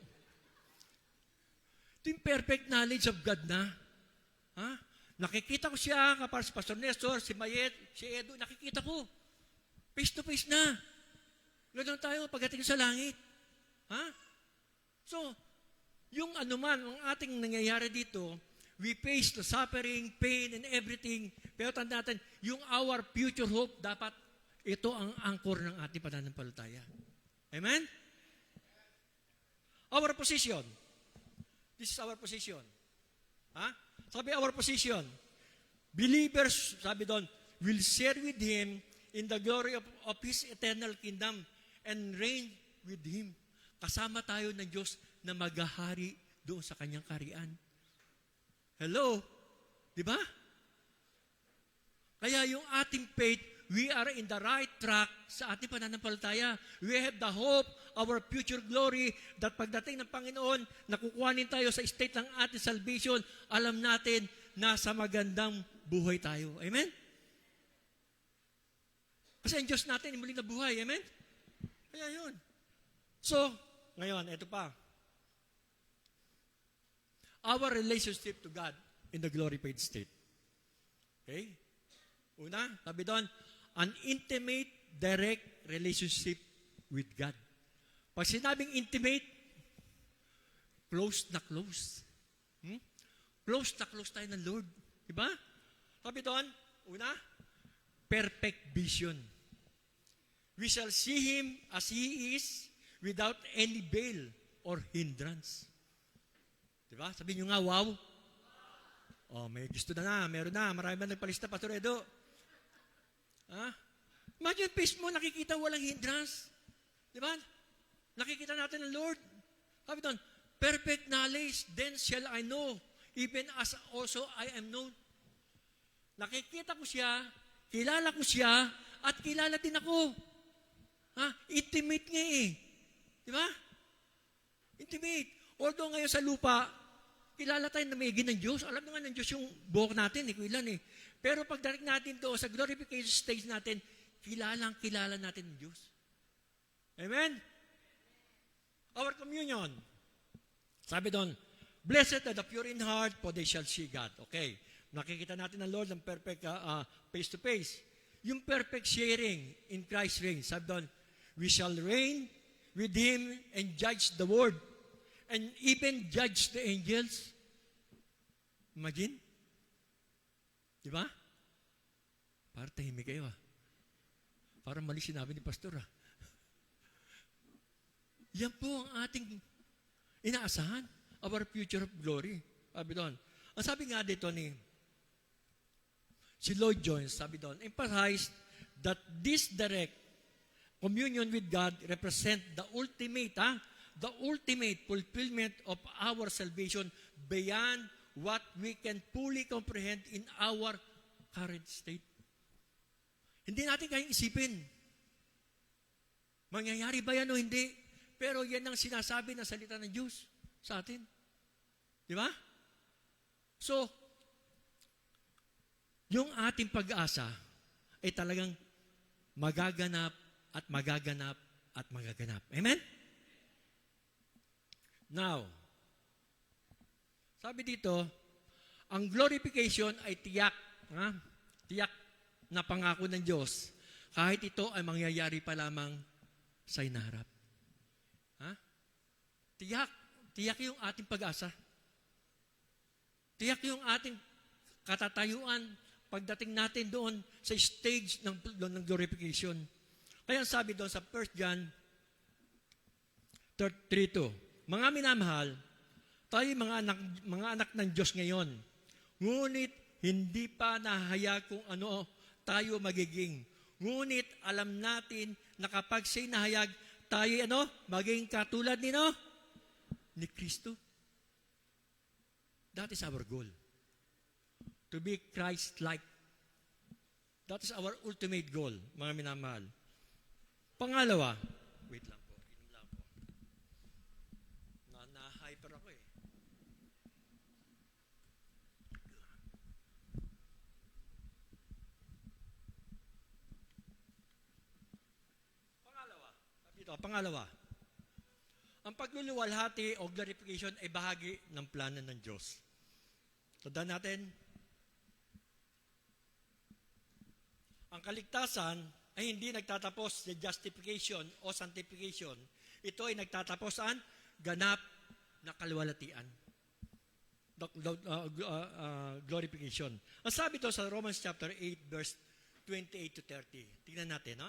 Ito yung perfect knowledge of God na. Ha? Nakikita ko siya, kapag si Pastor Nestor, si Mayet, si Edo, nakikita ko. Face to face na. Ganoon tayo pagdating sa langit. Ha? So, yung anuman, ang ating nangyayari dito, we face the suffering, pain, and everything. Pero tanda natin, yung our future hope, dapat ito ang anchor ng ating pananampalataya. Amen? Our position. This is our position. Ha? Sabi our position. Believers, sabi doon, will share with Him in the glory of His eternal kingdom and reign with Him. Kasama tayo ng Diyos na maghahari doon sa Kanyang kaharian. Hello? Di ba? Kaya yung ating faith, we are in the right track sa ating pananampalataya. We have the hope, our future glory, that pagdating ng Panginoon, nakukuhanin tayo sa state ng ating salvation, alam natin na sa magandang buhay tayo. Amen? Kasi ang Diyos natin, muli na buhay. Amen? Kaya yun. So, ngayon, ito pa. Our relationship to God in the glorified state. Okay? Una, sabi doon, an intimate, direct relationship with God. Pag sinabing intimate, close na close. Close na close tayo ng Lord. Diba? Sabi doon, una, perfect vision. We shall see Him as He is without any veil or hindrance. Diba? Sabi nyo nga, wow. Oh, may gusto na, meron na. Marami ba nagpalista, Pastor Edo? Ha? Imagine yung face mo, nakikita walang hindrance. Diba? Nakikita natin ang Lord. Sabi doon, perfect knowledge, then shall I know, even as also I am known. Nakikita ko siya, kilala ko siya, at kilala din ako. Ha? Intimate nga eh. Di ba? Intimate. Although ngayon sa lupa, kilala tayo na may ng Diyos. Alam naman ng Diyos yung buhok natin, ilan eh. Pero pagdating natin doon sa glorification stage natin, kilala natin ng Diyos. Amen? Our communion. Sabi doon, blessed are the pure in heart, for they shall see God. Okay. Nakikita natin ang Lord ng perfect face-to-face. Yung perfect sharing in Christ's reign. Sabi doon, we shall reign with Him and judge the world and even judge the angels. Imagine? Diba? Parang tahimik kayo Parang mali sinabi ni Pastor Yan po ang ating inaasahan. Our future of glory. Sabi doon. Ang sabi nga dito ni si Lloyd Jones, sabi doon, emphasize that this direct communion with God represent the ultimate fulfillment of our salvation beyond what we can fully comprehend in our current state. Hindi natin kayang isipin. Mangyayari ba yan o hindi? Pero yan ang sinasabi ng salita ng Diyos sa atin. Di ba? So, yung ating pag-asa ay talagang magaganap at magaganap at magaganap. Amen? Now, sabi dito, ang glorification ay tiyak na pangako ng Diyos kahit ito ay mangyayari pa lamang sa inaharap. Tiyak yung ating pag-asa. Tiyak yung ating katatayuan pagdating natin doon sa stage ng glorification. Kaya sabi doon sa 1 John 3:2, mga minamahal, tayo mga anak ng Diyos ngayon. Ngunit hindi pa nahayag kung ano tayo magiging. Ngunit alam natin na kapag siya'y nahayag, tayo maging katulad ni Kristo. That is our goal. To be Christ-like. That is our ultimate goal, mga minamahal. Pangalawa, wait lang po, inom lang po. Na-hyper ako eh. Pangalawa, ang pagluluwalhati o glorification ay bahagi ng plano ng Diyos. Tandaan natin, ang kaligtasan ay hindi nagtatapos sa justification o sanctification. Ito ay nagtatapos sa ganap na kaluwalhatian. Glorification. Ang sabi ito sa Romans chapter 8, verse 28 to 30. Tingnan natin,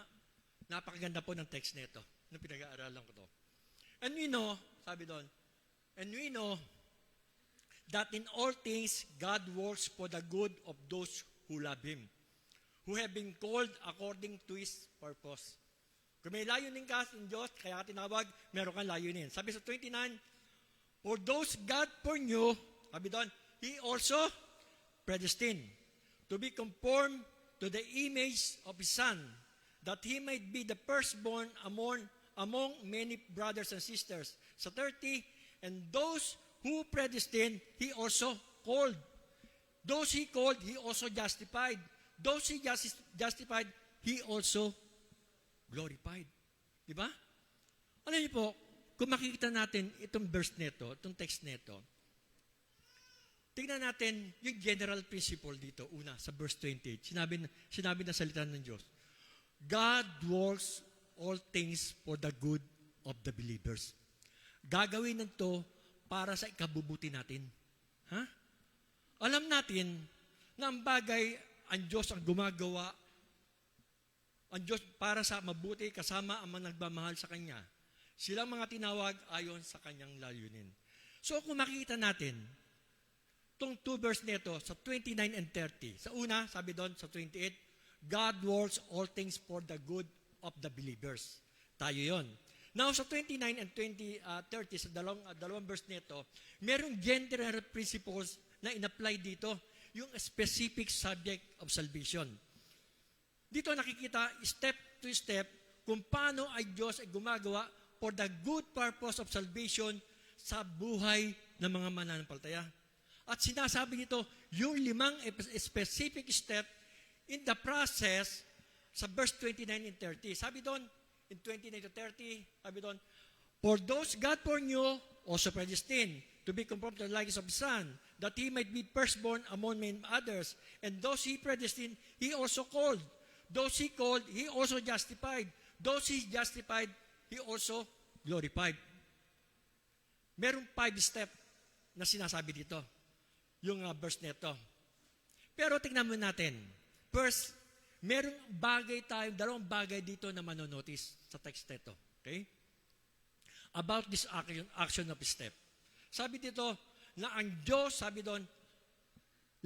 napakaganda po ng text nito. Nung pinag-aaralan ko to. And we know, sabi doon, and we know that in all things God works for the good of those who love Him, who have been called according to His purpose. Kung may layunin ka sa Diyos, kaya ka tinawag, meron kang layunin. Sabi sa 29, for those God foreknew, sabi doon, He also predestined to be conformed to the image of His Son, that He might be the firstborn among many brothers and sisters. Sa 30, and those who predestined, He also called. Those He called, He also justified. Those He justified, He also glorified. Diba? Alam niyo po, kung makikita natin itong verse nito, itong text nito, tingnan natin yung general principle dito, una, sa verse 28. Sinabi na salita ng Diyos. God works all things for the good of the believers. Gagawin nito para sa ikabubuti natin. Ha? Alam natin na ang bagay, ang Diyos ang gumagawa, ang Diyos para sa mabuti kasama ang mga nagmamahal sa Kanya. Silang mga tinawag ayon sa Kanyang layunin. So kung makikita natin, itong 2 verse nito, sa 29 and 30. Sa una, sabi doon, sa 28, God works all things for the good of the believers. Tayo yon. Now, sa 29 and 30, sa dalawang verse nito, merong general principles na in-apply dito, yung specific subject of salvation. Dito nakikita, step to step, kung paano ay Diyos ay gumagawa for the good purpose of salvation sa buhay ng mga mananampalataya. At sinasabi nito, yung 5 specific step in the process sa verse 29 and 30. Sabi doon, in 29 to 30, sabi doon, for those God foreknew, also predestined, to be conformed to the likeness of His Son, that He might be firstborn among many others. And those He predestined, He also called. Those He called, He also justified. Those He justified, He also glorified. Merong 5 step na sinasabi dito, yung verse nito. Pero tingnan mo natin. First, merong dalawang bagay dito na manonotice sa text nito. Okay? About this action of step. Sabi dito, na ang Diyos, sabi doon,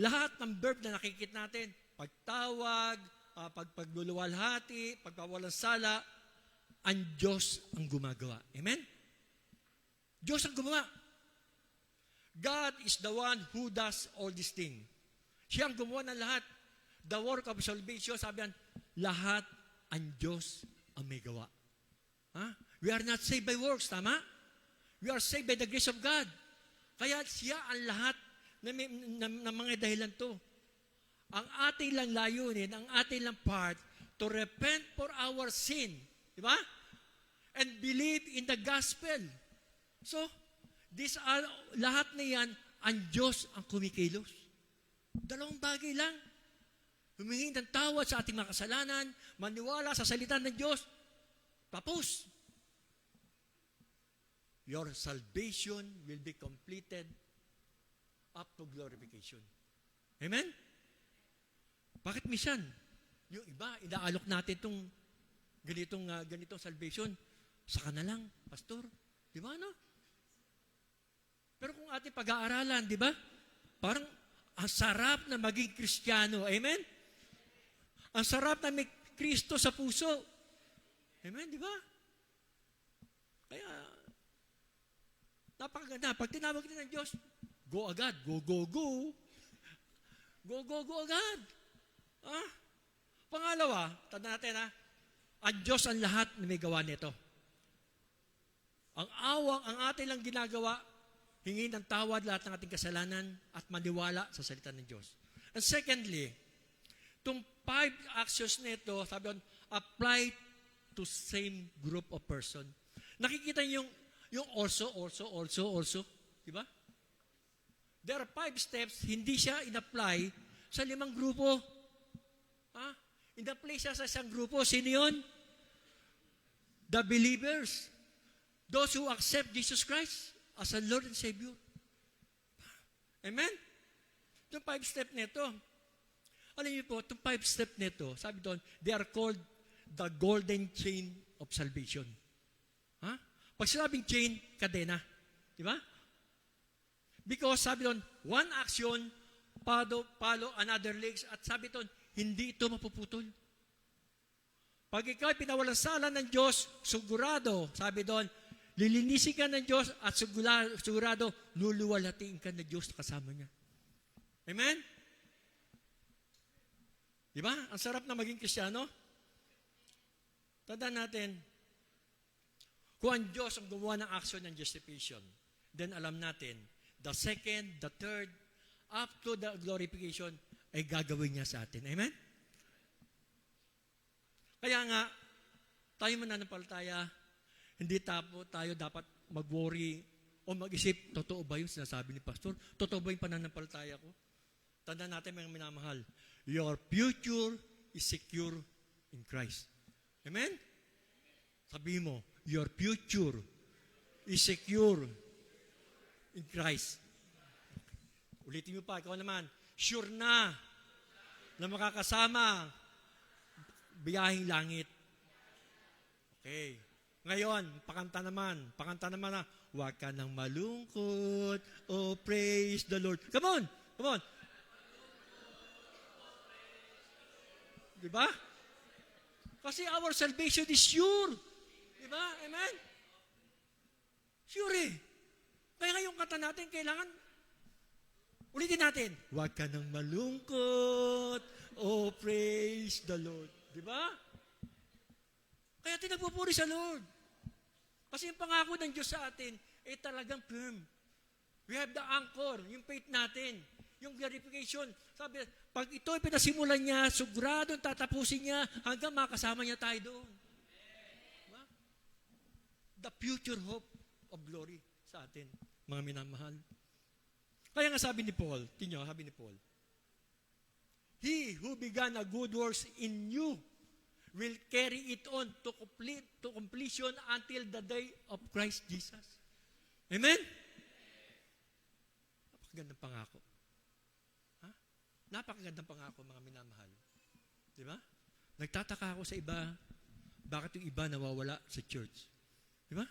lahat ng verb na nakikita natin, pagtawag, pagpagluluwalhati, pagpawalang sala, ang Diyos ang gumagawa. Amen? Diyos ang gumawa. God is the one who does all these things. Siya ang gumawa ng lahat. The work of salvation, sabi yan, lahat ang Diyos ang may gawa. We are not saved by works, tama? We are saved by the grace of God. Kaya siya ang lahat ng mga dahilan to. Ang ating lang layunin, ang ating lang part, to repent for our sin. Di ba? And believe in the gospel. So, lahat na yan, ang Diyos ang kumikilos. Dalawang bagay lang. Humingi ng tawad sa ating mga kasalanan, maniwala sa salita ng Diyos, tapos. Your salvation will be completed up to glorification. Amen? Bakit minsan? Yung iba, inaalok natin itong ganitong salvation. Saka na lang, pastor. Di ba, no? Pero kung ating pag-aaralan, di ba? Parang Ang sarap na maging Kristiyano. Amen? Ang sarap na may Kristo sa puso. Amen, di ba? Kaya, napakaganda. Pag tinawag din ng Diyos, go agad. Go, go, go. Go, go, go agad. Ah? Pangalawa, tanda natin ang Diyos ang lahat na may gawa nito. Ang atin lang ginagawa, hingin ng tawad lahat ng ating kasalanan at maniwala sa salita ng Diyos. And secondly, itong 5 actions nito, sabi doon, apply to same group of person. Nakikita niyo yung also. Di ba? There are 5 steps, hindi siya in-apply sa 5 grupo. In-apply siya sa isang grupo. Sino yun? The believers. Those who accept Jesus Christ as a Lord and Savior. Amen? Itong 5 step nito. Alam niyo po, itong 5 step nito, sabi doon, they are called the golden chain of salvation. Pag sinabing chain, kadena. Di ba? Because sabi doon, one action, follow another legs, at sabi doon, hindi ito mapuputol. Pag ikaw ay pinawalang sala ng Diyos, sigurado, sabi doon, lilinisin ka ng Diyos at sigurado, luluwalatiin ka ng Diyos na kasama niya. Amen? Di ba? Ang sarap na maging Kristiyano. Tandaan natin, kung ang Diyos ang gumawa ng action ng justification, then alam natin, the second, the third, up to the glorification, ay gagawin niya sa atin. Amen? Kaya nga, tayo mananampalataya, hindi tayo dapat mag-worry o mag-isip, totoo ba yung sinasabi ni Pastor? Totoo ba yung pananampalataya ko? Tandaan natin mga minamahal, your future is secure in Christ. Amen? Sabi mo, your future is secure in Christ. Ulitin mo pa, ikaw naman, sure na makakasama biyahing langit. Okay. Ngayon, pakanta naman na, huwag ka nang malungkot, oh praise the Lord. Come on. Diba? Kasi our salvation is sure. Diba? Amen? Sure eh. Kaya ngayong kanta natin, kailangan ulitin natin. Huwag ka nang malungkot, oh praise the Lord. Diba? Kaya tinagpupuri sa Lord. Kasi yung pangako ng Diyos sa atin, talagang firm. We have the anchor, yung faith natin, yung glorification. Sabi, pag ito ay pinasimulan niya, siguradong tatapusin niya hanggang makasama niya tayo doon. Diba? The future hope of glory sa atin, mga minamahal. Kaya nga sabi ni Paul, sabi ni Paul, He who began a good works in you will carry it on to completion until the day of Christ Jesus. Amen? Napakagandang pangako. Napakagandang pangako, mga minamahal. Di ba? Nagtataka ako sa iba, bakit yung iba nawawala sa church? Di ba?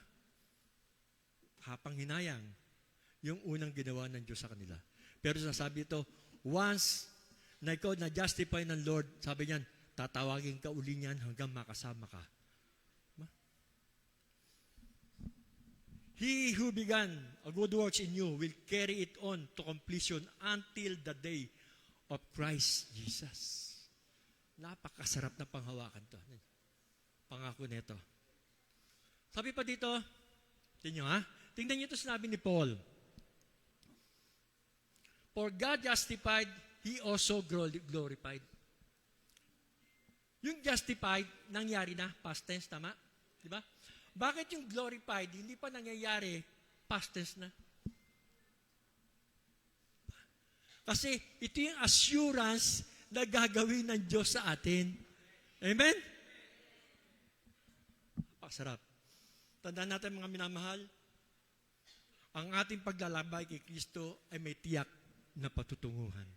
Hapang hinayang yung unang ginawa ng Diyos sa kanila. Pero sasabi ito, once na ikaw na-justify ng Lord, sabi niyan, tatawagin ka uli niyan hanggang makasama ka. Diba? He who began a good works in you will carry it on to completion until the day of Christ Jesus. Napakasarap na panghawakan to. Pangako nito. Sabi pa dito, tingnan niyo ito sinabi ni Paul. For God justified, He also glorified. Yung justified, nangyari na, past tense, tama? Di ba? Bakit yung glorified, hindi pa nangyayari, past tense na? Kasi ito yung assurance na gagawin ng Diyos sa atin. Amen? Pasarap. Tandaan natin mga minamahal, ang ating paglalabay kay Kristo ay may tiyak na patutunguhan.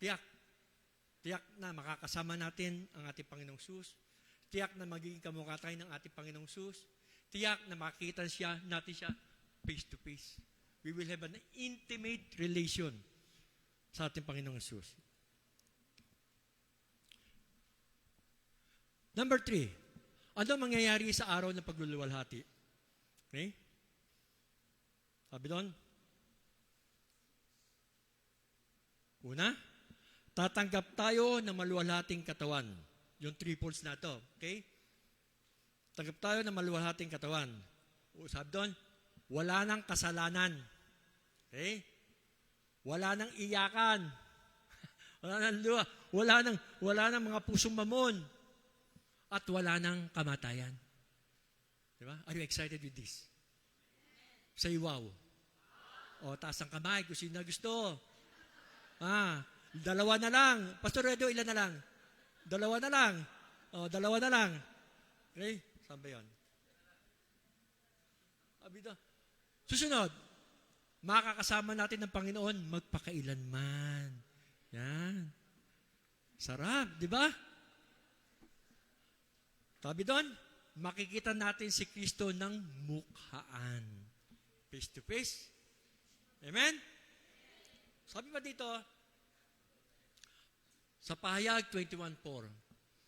Tiyak na makakasama natin ang ating Panginoong Sus. Tiyak na magiging kamukha tayo ng ating Panginoong Sus. Tiyak na makita natin siya face to face. We will have an intimate relation sa ating Panginoong Yesus. Number 3, ano mangyayari sa araw ng pagluluwalhati? Okay? Sabi doon, una, tatanggap tayo ng maluwalhating katawan. Yung 3 folds na to. Okay? Tanggap tayo ng maluwalhating katawan. O, sabi doon, wala nang kasalanan. Okay? Wala nang iyakan. Wala nang luha. Wala nang mga pusong mamon. At wala nang kamatayan. Diba? Are you excited with this? Say wow. O, taas ang kamay kung sino na gusto. Dalawa na lang. Pastor Edo, ilan na lang? Dalawa na lang. O, dalawa na lang. Okay? Saan ba yun? Abida. Susunod. Makakasama natin ng Panginoon magpakailanman. Yan. Sarap, di ba? Sabi doon, makikita natin si Kristo ng mukhaan. Face to face. Amen? Sabi pa dito, sa Pahayag 21:4,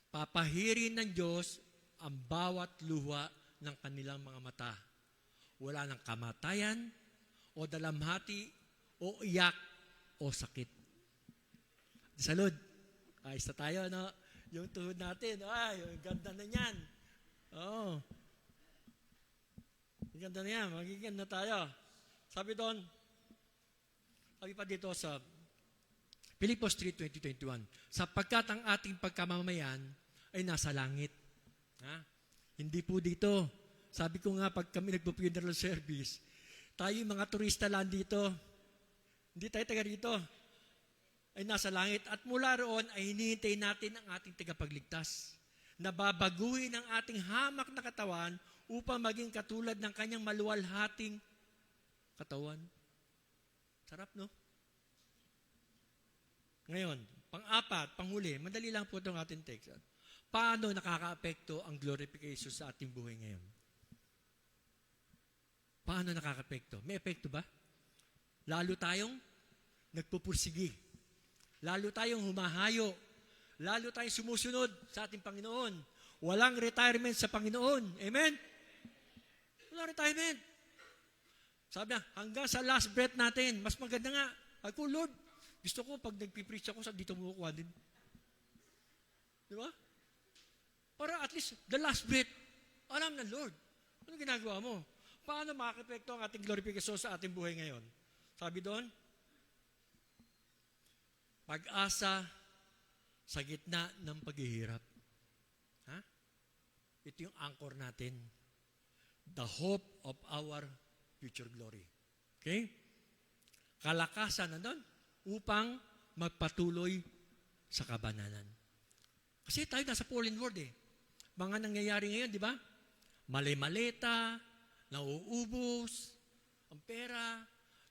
papahirin ng Diyos ang bawat luha ng kanilang mga mata. Wala ng kamatayan, o dalamhati, o iyak, o sakit. Salud. Ayos na tayo, no? Yung tuhod natin, yung ganda na yan. Oo. Yung ganda na yan, magiging na tayo. Sabi doon, sabi pa dito sa Pilipos 3:20-21, sapagkat ang ating pagkamamayan ay nasa langit. Hindi po dito. Sabi ko nga, pag kami nagpo-funeral service, tayo yung mga turista lang dito. Hindi tayo taga rito. Ay nasa langit. At mula roon ay hinihintay natin ang ating tagapagligtas. Nababaguhin ang ating hamak na katawan upang maging katulad ng kanyang maluwalhating katawan. Sarap, no? Ngayon, pang-apat, panghuli, madali lang po itong ating text. Paano nakaka-apekto ang glorification sa ating buhay ngayon? Paano nakaka-apekto? May epekto ba? Lalo tayong nagpupursigi. Lalo tayong humahayo. Lalo tayong sumusunod sa ating Panginoon. Walang retirement sa Panginoon. Amen? Walang retirement. Sabi na, hanggang sa last breath natin, mas maganda nga. Ako, Lord, gusto ko pag nagpipreach ako, dito mo kukuha din. Di ba? Para at least the last breath, alam na, Lord, ano ginagawa mo? Paano makakapekto ang ating glorification sa ating buhay ngayon? Sabi doon, pag-asa sa gitna ng paghihirap. Ito yung anchor natin. The hope of our future glory. Okay? Kalakasan na doon upang magpatuloy sa kabanalan. Kasi tayo nasa fallen world eh. Mga nangyayari ngayon, di ba? Mali-maleta, nauubos, ang pera,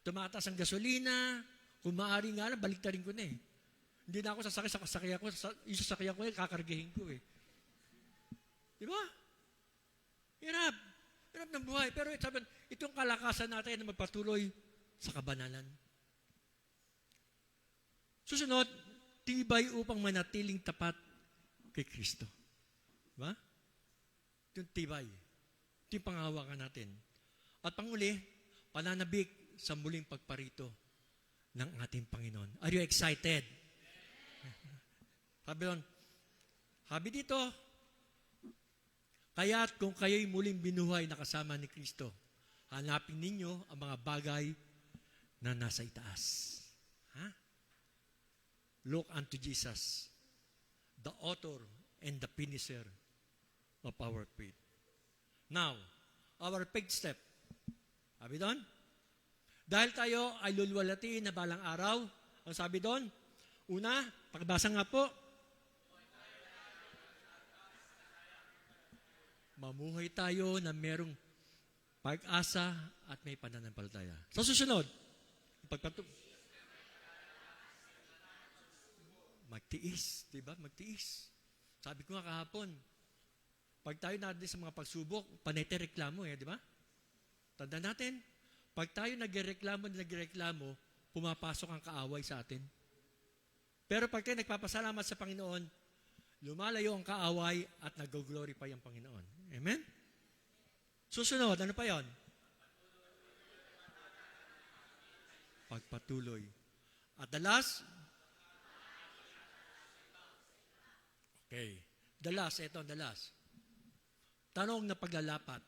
tumataas ang gasolina, kung maaari nga lang, baliktarin ko na eh. Hindi na ako sasakay ako, yung sasakyan ko eh, kakargahin ko eh. Di ba? Hirap. Hirap ng buhay. Pero sabi, itong kalakasan natin na magpatuloy sa kabanalan. Susunod, tibay upang manatiling tapat kay Kristo. Di ba? Ito yung tibay. Ito yung panghawakan natin. At panguli, pananabik sa muling pagparito ng ating Panginoon. Are you excited? Sabi dito, kaya't kung kayo'y muling binuhay na kasama ni Kristo, hanapin ninyo ang mga bagay na nasa itaas. Look unto Jesus, the author and the finisher of our faith. Now, our fifth step. Sabi doon, dahil tayo ay lulwalatiin na balang araw, ang sabi doon, una, pakibasa nga po, mamuhay tayo na merong pag-asa at may pananampalataya. Sa susunod, magtiis, di ba? Magtiis. Sabi ko nga kahapon, pag tayo natin sa mga pagsubok, panay tayo reklamo di ba? Tanda natin, Pag tayo nagreklamo, pumapasok ang kaaway sa atin. Pero pag tayo nagpapasalamat sa Panginoon, lumalayo ang kaaway at nag-glorify ang Panginoon. Amen? Susunod, ano pa yon? Pagpatuloy. At the last? Okay. The last. Tanong na paglalapat.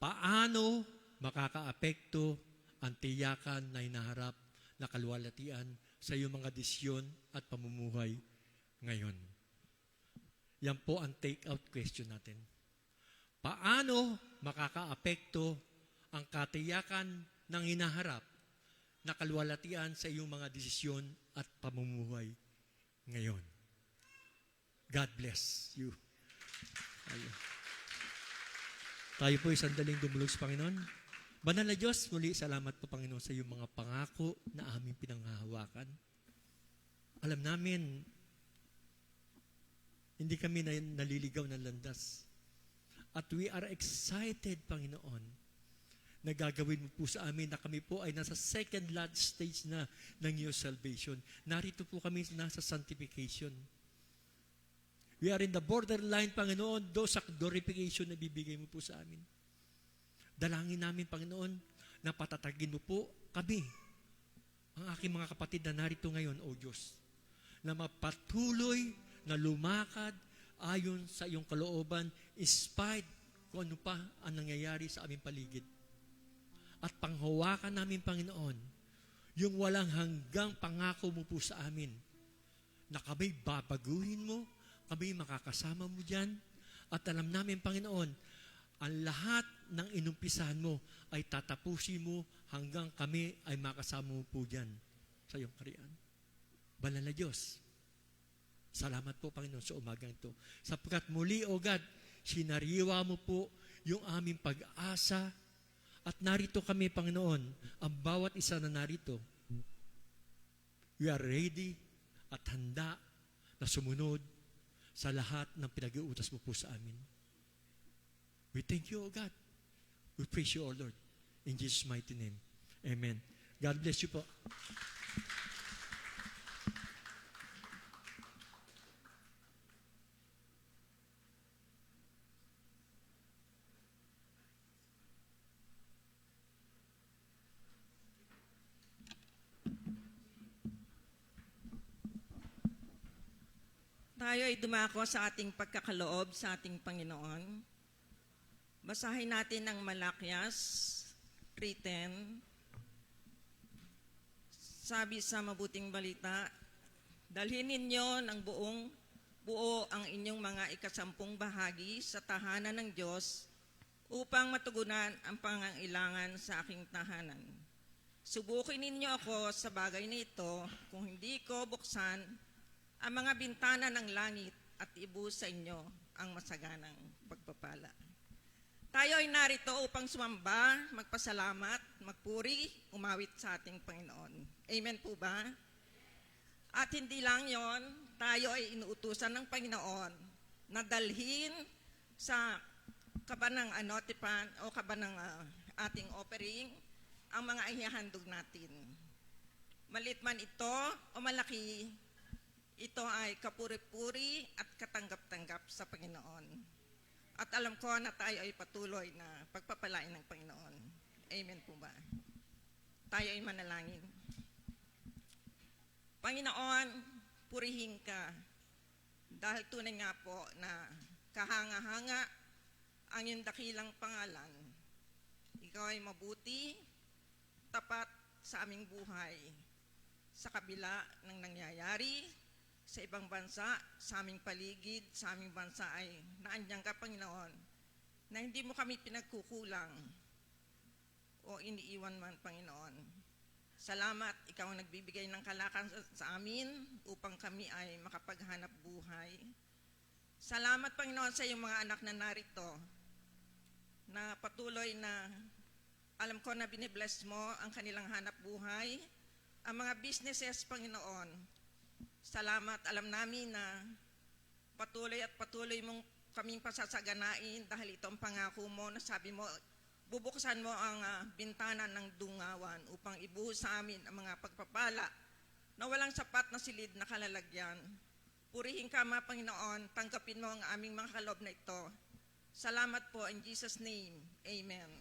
Paano makakaapekto ang tiyakan na hinaharap na kaluwalhatian sa iyong mga desisyon at pamumuhay ngayon? Yan po ang take-out question natin. Paano makakaapekto ang katiyakan ng hinaharap na kaluwalhatian sa iyong mga desisyon at pamumuhay ngayon? God bless you. Tayo po sandaling dumulog sa Panginoon. Banal na Diyos, muli salamat po Panginoon sa iyong mga pangako na aming pinanghahawakan. Alam namin, hindi kami naliligaw ng landas. At we are excited, Panginoon, na gagawin mo po sa amin na kami po ay nasa second last stage na ng iyong salvation. Narito po kami nasa sanctification. We are in the borderline, Panginoon, do sa glorification na bibigay mo po sa amin. Dalangin namin, Panginoon, na patatagin mo po kami, ang aking mga kapatid na narito ngayon, O Diyos, na mapatuloy na lumakad ayon sa iyong kalooban, despite kung ano pa ang nangyayari sa aming paligid. At panghawakan namin, Panginoon, yung walang hanggang pangako mo po sa amin, na kami babaguhin mo, kami makakasama mo dyan, at alam namin, Panginoon, ang lahat ng inumpisahan mo ay tatapusin mo hanggang kami ay makasama mo po dyan sa iyong kariyan. Banal na Diyos, salamat po, Panginoon, sa umagang ito. Sapagkat muli, O God, sinariwa mo po yung aming pag-asa at narito kami, Panginoon, ang bawat isa na narito. We are ready at handa na sumunod sa lahat ng pinag-uutas mo po sa amin. We thank you, O God. We praise you, O Lord. In Jesus' mighty name. Amen. God bless you po. Tayo ay dumako sa ating pagkakaloob sa ating Panginoon. Basahin natin ang Malakias 3:10. Sabi sa mabuting balita, dalhin ninyo ng buo ang inyong mga ikasampung bahagi sa tahanan ng Diyos upang matugunan ang pangangailangan sa aking tahanan. Subukin ninyo ako sa bagay nito kung hindi ko buksan ang mga bintana ng langit at ibuhos sa inyo ang masaganang pagpapala. Tayo ay narito upang sumamba, magpasalamat, magpuri, umawit sa ating Panginoon. Amen po ba? At hindi lang yon, tayo ay inuutusan ng Panginoon na dalhin sa kabanang anotipan o kabanang ating offering ang mga ihahandog natin. Malit man ito o malaki, ito ay kapuri-puri at katanggap-tanggap sa Panginoon. At alam ko na tayo ay patuloy na pagpapalain ng Panginoon. Amen po ba? Tayo ay manalangin. Panginoon, purihin ka. Dahil tunay nga po na kahanga-hanga ang iyong dakilang pangalan. Ikaw ay mabuti, tapat sa aming buhay. Sa kabila ng nangyayari, sa ibang bansa, sa aming paligid, sa aming bansa ay naandyan ka, Panginoon, na hindi mo kami pinagkukulang o iniiwan man, Panginoon. Salamat, ikaw ang nagbibigay ng kalakan sa amin upang kami ay makapaghanap buhay. Salamat, Panginoon, sa iyong mga anak na narito na patuloy na alam ko na binibless mo ang kanilang hanap buhay, ang mga businesses, Panginoon. Salamat, alam namin na patuloy mong kaming pasasaganain dahil ito ang pangako mo na sabi mo, bubuksan mo ang bintana ng dungawan upang ibuhos sa amin ang mga pagpapala na walang sapat na silid na kalalagyan. Purihin ka, mga Panginoon, tanggapin mo ang aming mga kaloob na ito. Salamat po in Jesus' name. Amen.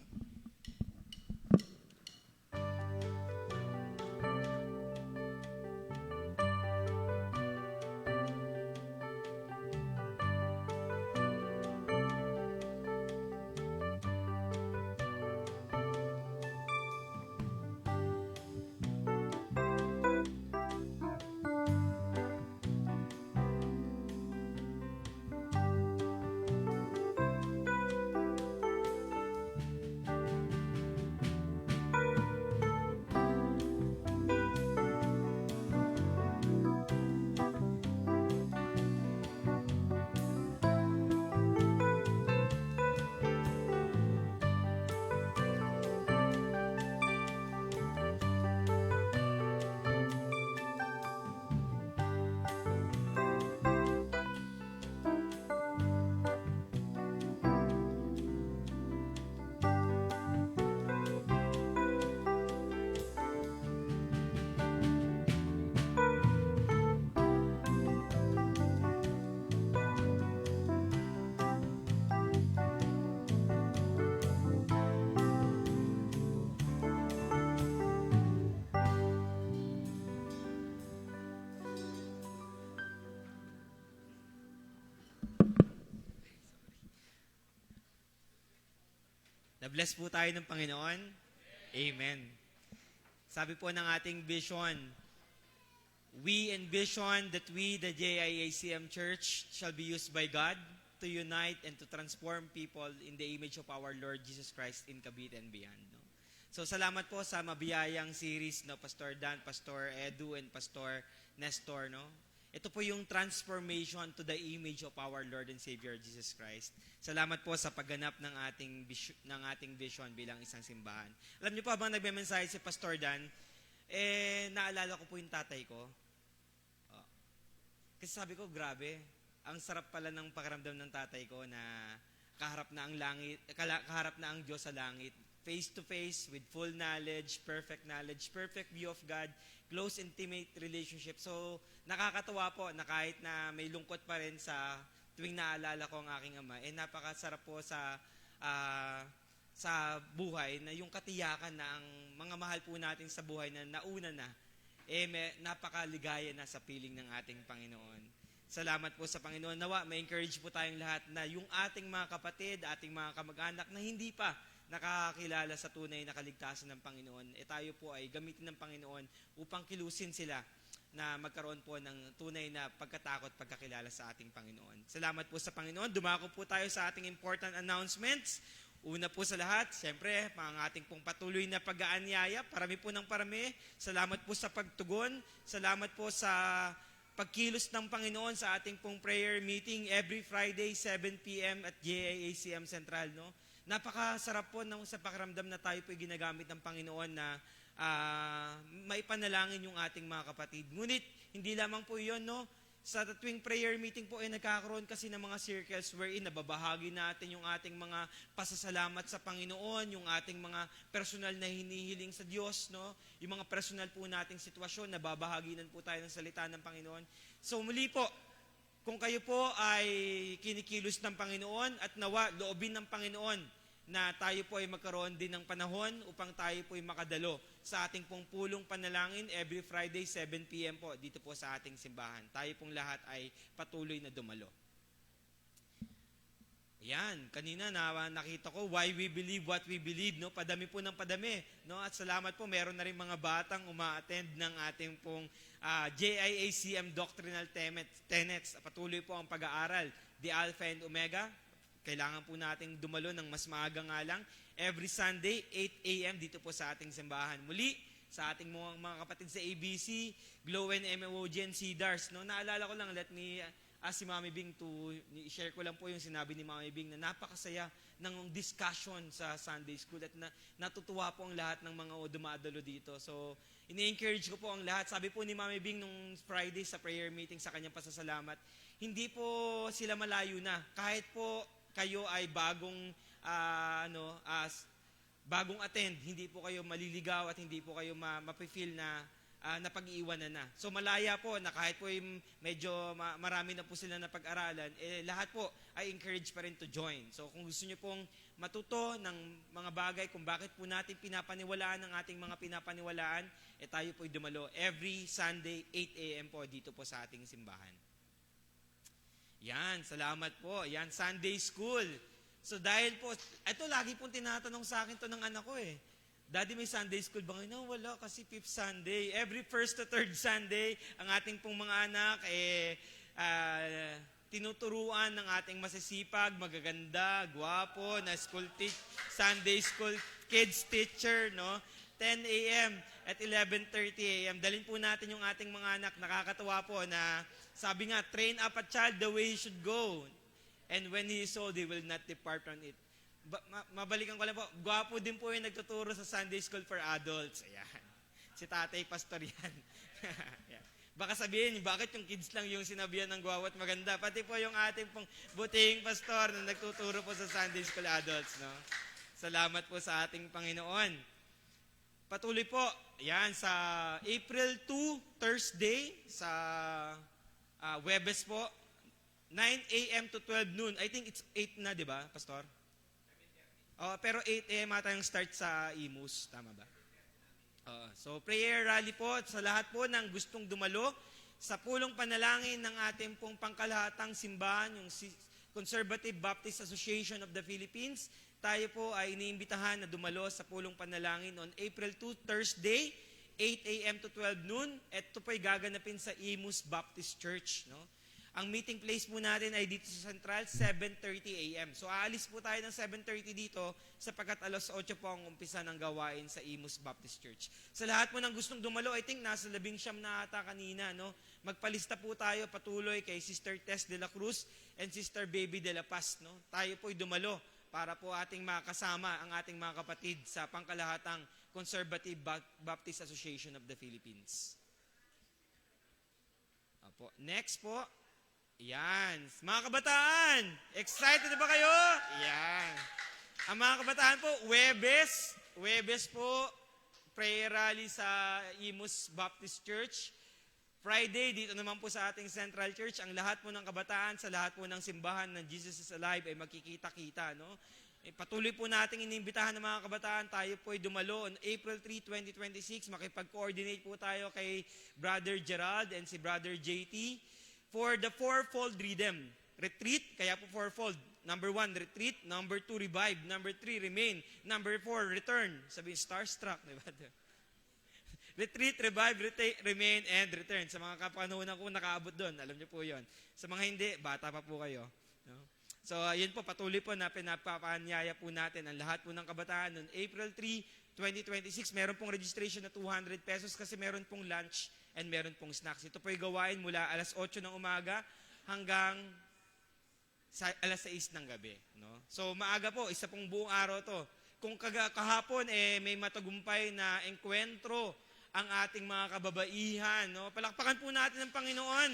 Na-bless po tayo ng Panginoon. Amen. Sabi po ng ating vision, we envision that we, the JIACM Church, shall be used by God to unite and to transform people in the image of our Lord Jesus Christ in Cavite and beyond. No? So salamat po sa mabiyayang series, no, Pastor Dan, Pastor Edu, and Pastor Nestor. No? Ito po yung transformation to the image of our Lord and Savior Jesus Christ. Salamat po sa pagganap ng ating vision bilang isang simbahan. Alam niyo po, habang nagme-mensahe si Pastor Dan, naalala ko po yung tatay ko. Kasi sabi ko, grabe, ang sarap pala ng pakiramdam ng tatay ko na kaharap na ang Diyos sa langit. Face to face with full knowledge, perfect view of God, close intimate relationship. So, nakakatawa po na kahit na may lungkot pa rin sa tuwing naalala ko ang aking ama, napakasarap po sa buhay na yung katiyakan na ang mga mahal po natin sa buhay na nauna na, napakaligaya na sa piling ng ating Panginoon. Salamat po sa Panginoon. Nawa, ma-encourage po tayong lahat na yung ating mga kapatid, ating mga kamag-anak na hindi pa nakakakilala sa tunay na kaligtasan ng Panginoon, tayo po ay gamitin ng Panginoon upang kilusin sila na magkaroon po ng tunay na pagkatakot, pagkakilala sa ating Panginoon. Salamat po sa Panginoon. Dumako po tayo sa ating important announcements. Una po sa lahat, siyempre, ang ating pong patuloy na pag-aanyaya. Parami po ng parami. Salamat po sa pagtugon. Salamat po sa pagkilos ng Panginoon sa ating pong prayer meeting every Friday, 7 p.m. at JIACM Central. No? Napakasarap po sa pakiramdam na tayo po ginagamit ng Panginoon na maipanalangin yung ating mga kapatid. Ngunit, hindi lamang po yun, no? Sa tuwing prayer meeting po, nagkakaroon kasi ng mga circles wherein nababahagi natin yung ating mga pasasalamat sa Panginoon, yung ating mga personal na hinihiling sa Diyos, no? Yung mga personal po nating sitwasyon, nababahaginan po tayo ng salita ng Panginoon. So muli po, kung kayo po ay kinikilos ng Panginoon at nawa, loobin ng Panginoon na tayo po ay magkaroon din ng panahon upang tayo po ay makadalo sa ating pong pulong panalangin every Friday, 7 p.m. po, dito po sa ating simbahan. Tayo pong lahat ay patuloy na dumalo. Ayan, kanina nakita ko why we believe what we believe, no? Padami po ng padami, no? At salamat po, meron na rin mga batang uma-attend ng ating pong JIACM Doctrinal Tenets. Patuloy po ang pag-aaral, the Alpha and Omega. Kailangan po nating dumalo ng mas maaga nga lang. Every Sunday, 8 a.m. dito po sa ating simbahan. Muli, sa ating mga kapatid sa ABC, Glow and MOG and CDARS. No? Naalala ko lang, let me ask si Mami Bing to share ko lang po yung sinabi ni Mami Bing na napakasaya ng discussion sa Sunday School at natutuwa po ang lahat ng mga dumadalo dito. So, ini-encourage ko po ang lahat. Sabi po ni Mami Bing nung Friday sa prayer meeting sa kanyang pasasalamat, hindi po sila malayo na. Kahit po kayo ay bagong bagong attend, hindi po kayo maliligaw at hindi po kayo mapifeel na napag-iiwanan na. So malaya po na kahit po yung medyo marami na po sila na pag-aralan, lahat po ay encourage pa rin to join. So kung gusto nyo pong matuto ng mga bagay kung bakit po natin pinapaniwalaan ang ating mga pinapaniwalaan, tayo po ay dumalo every Sunday 8 a.m. po dito po sa ating simbahan. Yan, salamat po. Yan, Sunday School. So dahil po, ito lagi pong tinatanong sa akin to ng anak ko Daddy, may Sunday School ba ngayon? No, wala kasi 5th Sunday. Every 1st to 3rd Sunday, ang ating pong mga anak, tinuturuan ng ating masisipag, magaganda, gwapo, na Sunday School kids teacher, no? 10 a.m. at 11:30 a.m. Dalhin po natin yung ating mga anak. Nakakatawa po na sabi nga, train up a child the way he should go. And when he is old, he will not depart from it. Mabalikan ko lang po, gwapo din po yung nagtuturo sa Sunday School for Adults. Ayan. Si Tatay Pastor yan. Ayan. Baka sabihin, bakit yung kids lang yung sinabihan ng gwapo at maganda? Pati po yung ating pong buting pastor na nagtuturo po sa Sunday School Adults. No? Salamat po sa ating Panginoon. Patuloy po, yan, sa April 2, Thursday, sa Webes po, 9 a.m. to 12 noon. I think it's 8 na, di ba, Pastor? Pero 8 a.m. ata yung start sa Imus. Tama ba? So, prayer rally po sa lahat po ng gustong dumalo sa pulong panalangin ng ating pong pangkalahatang simbahan, yung Conservative Baptist Association of the Philippines. Tayo po ay iniimbitahan na dumalo sa pulong panalangin on April 2, Thursday, 8 a.m. to 12 noon. Ito po ay gaganapin sa Imus Baptist Church, no? Ang meeting place po natin ay dito sa Central, 7:30 a.m. So aalis po tayo ng 7:30 dito sapagkat alas 8 po ang umpisa ng gawain sa Imus Baptist Church. Sa lahat po ng gustong dumalo, I think nasa 19 na ata kanina, no? Magpalista po tayo patuloy kay Sister Tess de la Cruz and Sister Baby de la Paz, no? Tayo po'y dumalo para po ating makasama ang ating mga kapatid sa pangkalahatang Conservative Baptist Association of the Philippines. Opo. Next po, yan. Mga kabataan, excited na ba kayo? Yan. Ang mga kabataan po, Webes po, prayer rally sa Imus Baptist Church. Friday, dito naman po sa ating Central Church, ang lahat po ng kabataan, sa lahat po ng simbahan ng Jesus is Alive ay magkikita-kita, no? Patuloy po nating inimbitahan ng mga kabataan, tayo po ay dumalo on April 3, 2026, makipag-coordinate po tayo kay Brother Gerald and si Brother JT for the fourfold rhythm. Retreat, kaya po fourfold. Number 1, retreat. Number 2, revive. Number 3, remain. Number 4, return. Sabihin, starstruck, di ba? Retreat, revive, remain, and return. Sa mga kapanahonan ko, nakaabot doon. Alam niyo po yon. Sa mga hindi, bata pa po kayo. No? So, yun po, patuloy po na pinapapanyaya po natin ang lahat po ng kabataan noon. April 3, 2026, meron pong registration na 200 pesos kasi meron pong lunch and meron pong snacks. Ito po'y gawain mula alas 8 ng umaga hanggang alas 6 ng gabi. No? So maaga po, isa pong buong araw to. Kung kahapon may matagumpay na engkwentro ang ating mga kababaihan. No? Palakpakan po natin ang Panginoon.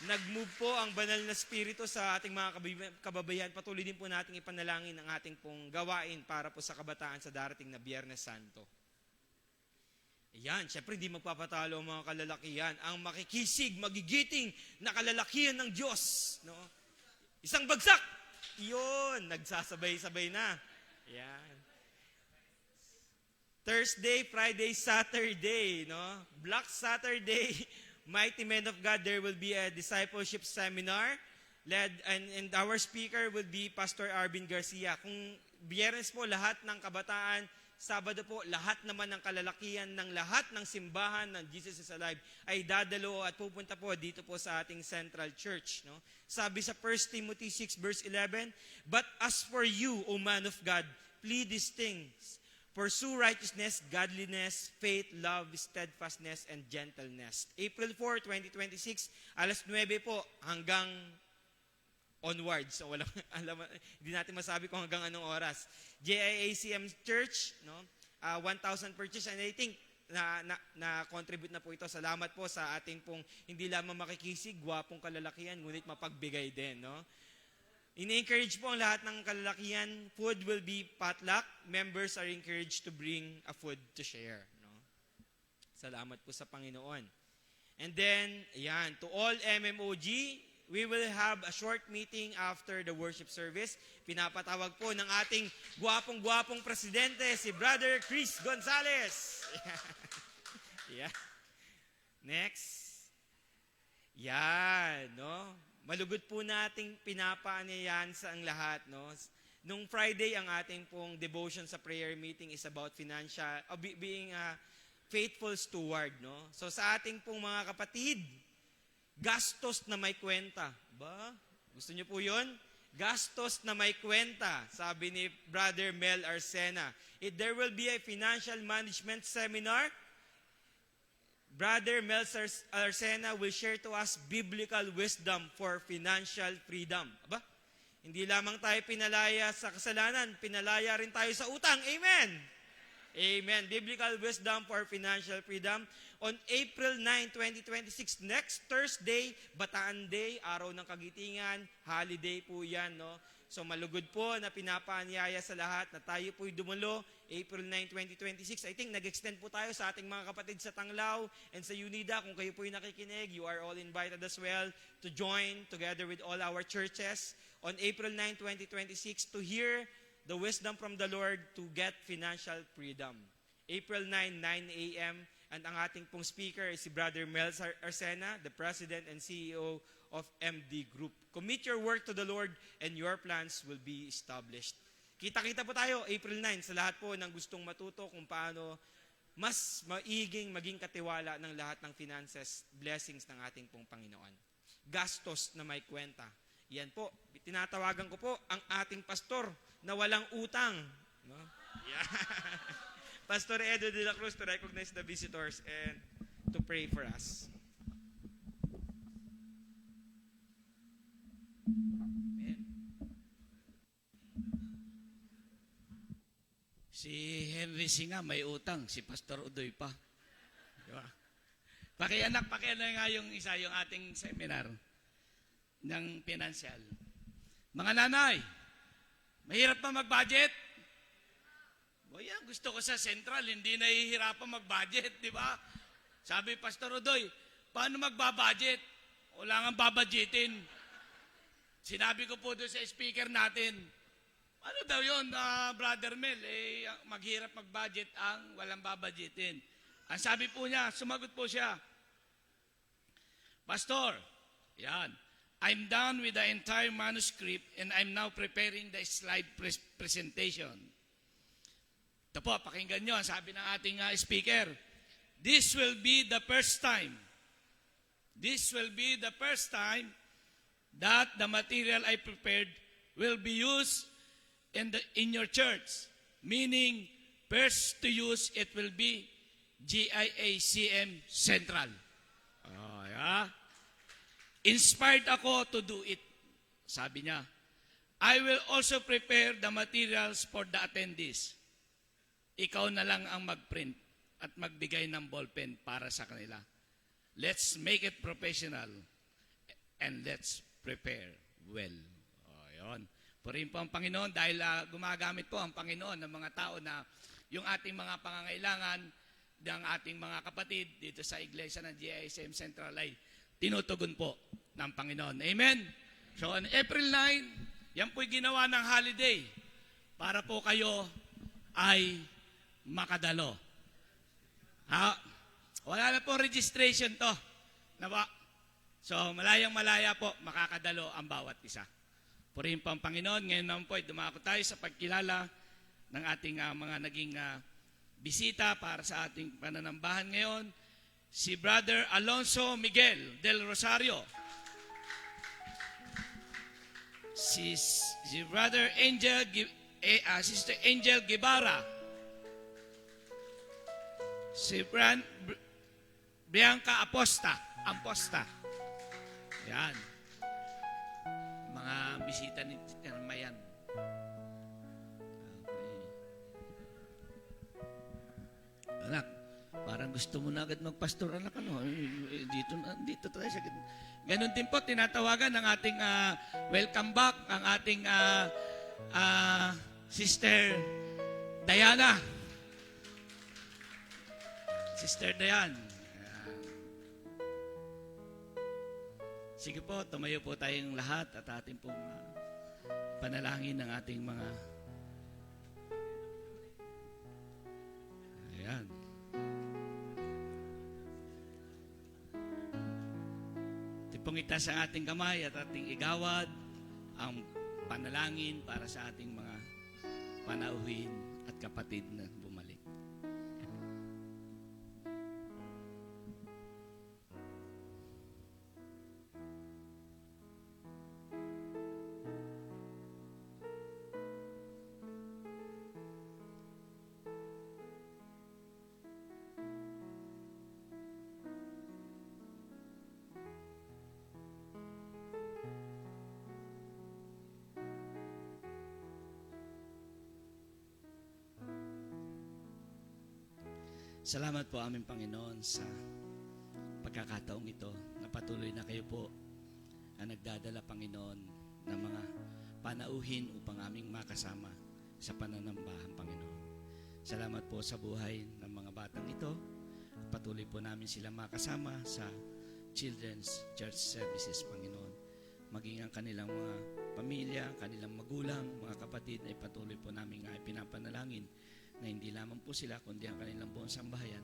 Nag-move po ang banal na spirito sa ating mga kababaihan. Patuloy din po nating ipanalangin ang ating pong gawain para po sa kabataan sa darating na Biyernes Santo. Ayan, syempre hindi magpapatalo ang mga kalalakihan. Ang makikisig, magigiting na kalalakihan ng Diyos. No? Isang bagsak! Yun, nagsasabay-sabay na. Ayan. Thursday, Friday, Saturday. No? Black Saturday, Mighty Men of God, there will be a discipleship seminar led and our speaker will be Pastor Arvin Garcia. Kung Biyernes po, lahat ng kabataan, Sabado po, lahat naman ng kalalakihan ng lahat ng simbahan ng Jesus is Alive ay dadalo at pupunta po dito po sa ating Central Church. No? Sabi sa 1 Timothy 6 verse 11, "But as for you, O man of God, plead these things. Pursue righteousness, godliness, faith, love, steadfastness, and gentleness." April 4, 2026, alas 9 po hanggang onwards. So walang alam, hindi natin masabi kung hanggang anong oras. JIACM Church, no? 1,000 purchase, and I think na contribute na po ito. Salamat po sa ating pong hindi lamang makikisig, gwapong kalalakihan, ngunit mapagbigay din, no? Ini-encourage po ang lahat ng kalalakihan. Food will be potluck. Members are encouraged to bring a food to share. No? Salamat po sa Panginoon. And then, ayan, to all MMOG, we will have a short meeting after the worship service. Pinapatawag po ng ating gwapong-gwapong presidente, si Brother Chris Gonzales. Yeah. Next. Yan, no? Malugod po nating pinapaanyayan sa ang lahat, no? Nung Friday, ang ating pong devotion sa prayer meeting is about financial, being a faithful steward, no? So sa ating pong mga kapatid, gastos na may kwenta. Ba? Gusto niyo po yun? Gastos na may kwenta, sabi ni Brother Mel Arsena. If there will be a financial management seminar, Brother Mel Arsena will share to us biblical wisdom for financial freedom. Aba? Hindi lamang tayo pinalaya sa kasalanan, pinalaya rin tayo sa utang. Amen! Amen. Biblical wisdom for financial freedom. On April 9, 2026, next Thursday, Bataan Day, Araw ng Kagitingan, holiday po yan, no? So malugod po na pinapaanyaya sa lahat na tayo po'y dumulo, April 9, 2026. I think nag-extend po tayo sa ating mga kapatid sa Tanglao and sa Unida. Kung kayo po'y nakikinig, you are all invited as well to join together with all our churches on April 9, 2026 to hear the wisdom from the Lord to get financial freedom. April 9, 9 a.m. And ang ating pong speaker is si Brother Mel Arsena, the President and CEO of MD Group. Commit your work to the Lord and your plans will be established. Kita-kita po tayo, April 9, sa lahat po ng gustong matuto kung paano mas maiging maging katiwala ng lahat ng finances, blessings ng ating pong Panginoon. Gastos na may kwenta. Yan po, tinatawagan ko po ang ating pastor na walang utang. No? Yeah. Pastor Edo de la Cruz to recognize the visitors and to pray for us. Si Henry Singa may utang, si Pastor Udoy pa. Diba? Pakianak nga yung isa, yung ating seminar ng financial. Mga nanay, mahirap pa mag-budget? O yan, gusto ko sa Central, hindi nahihirapan mag-budget, di ba? Sabi Pastor Udoy, paano magbabudget? Wala nga babudgetin. Sinabi ko po doon sa speaker natin, ano daw yun, Brother Mel, maghirap mag-budget ang walang babudgetin. Ang sabi po niya, sumagot po siya, Pastor, yan, I'm done with the entire manuscript and I'm now preparing the slide presentation. Ito po, pakinggan nyo, ang sabi ng ating speaker, this will be the first time that the material I prepared will be used in your church. Meaning, first to use, it will be GIACM Central. Oh, yeah. Inspired ako to do it. Sabi niya, I will also prepare the materials for the attendees. Ikaw na lang ang mag-print at magbigay ng ballpen para sa kanila. Let's make it professional and let's prepare well. Oh, yun. Purihin po ang Panginoon dahil gumagamit po ang Panginoon ng mga tao na yung ating mga pangangailangan ng ating mga kapatid dito sa iglesia ng GISM Central ay tinutugon po ng Panginoon. Amen? So on April 9, yan po'y ginawa ng holiday para po kayo ay makadalo. Wala na po registration to. Nawa. So malayang-malaya po makakadalo ang bawat isa. Purihin po ang Panginoon. Ngayon naman po ay dumako tayo sa pagkilala ng ating mga naging bisita para sa ating pananambahan ngayon. Si Brother Alonso Miguel del Rosario. Si Brother Sister Angel Guevara. Si Bianca Amposta. Yan. Mga bisita ni Mayan. Okay. Anak, parang Parang gusto mo na agad magpastor, anak, ano? Dito tayo sa gitna. Ganon din po, tinatawagan ng ating welcome back, ang ating Sister Diana. Sister Diane. Sige po, tumayo po tayong lahat at ating pong panalangin ng ating mga ayan. Tipong itaas ang ating kamay at ating igawad ang panalangin para sa ating mga panauhin at kapatid na bumalik. Salamat po aming Panginoon sa pagkakataong ito na patuloy na kayo po na nagdadala, Panginoon, ng mga panauhin upang aming makasama sa pananambahan, Panginoon. Salamat po sa buhay ng mga batang ito. Patuloy po namin sila makasama sa Children's Church Services, Panginoon. Maging ang kanilang mga pamilya, kanilang magulang, mga kapatid ay patuloy po namin nga ipinapanalangin na hindi lamang po sila, kundi ang kanilang buong sambahayan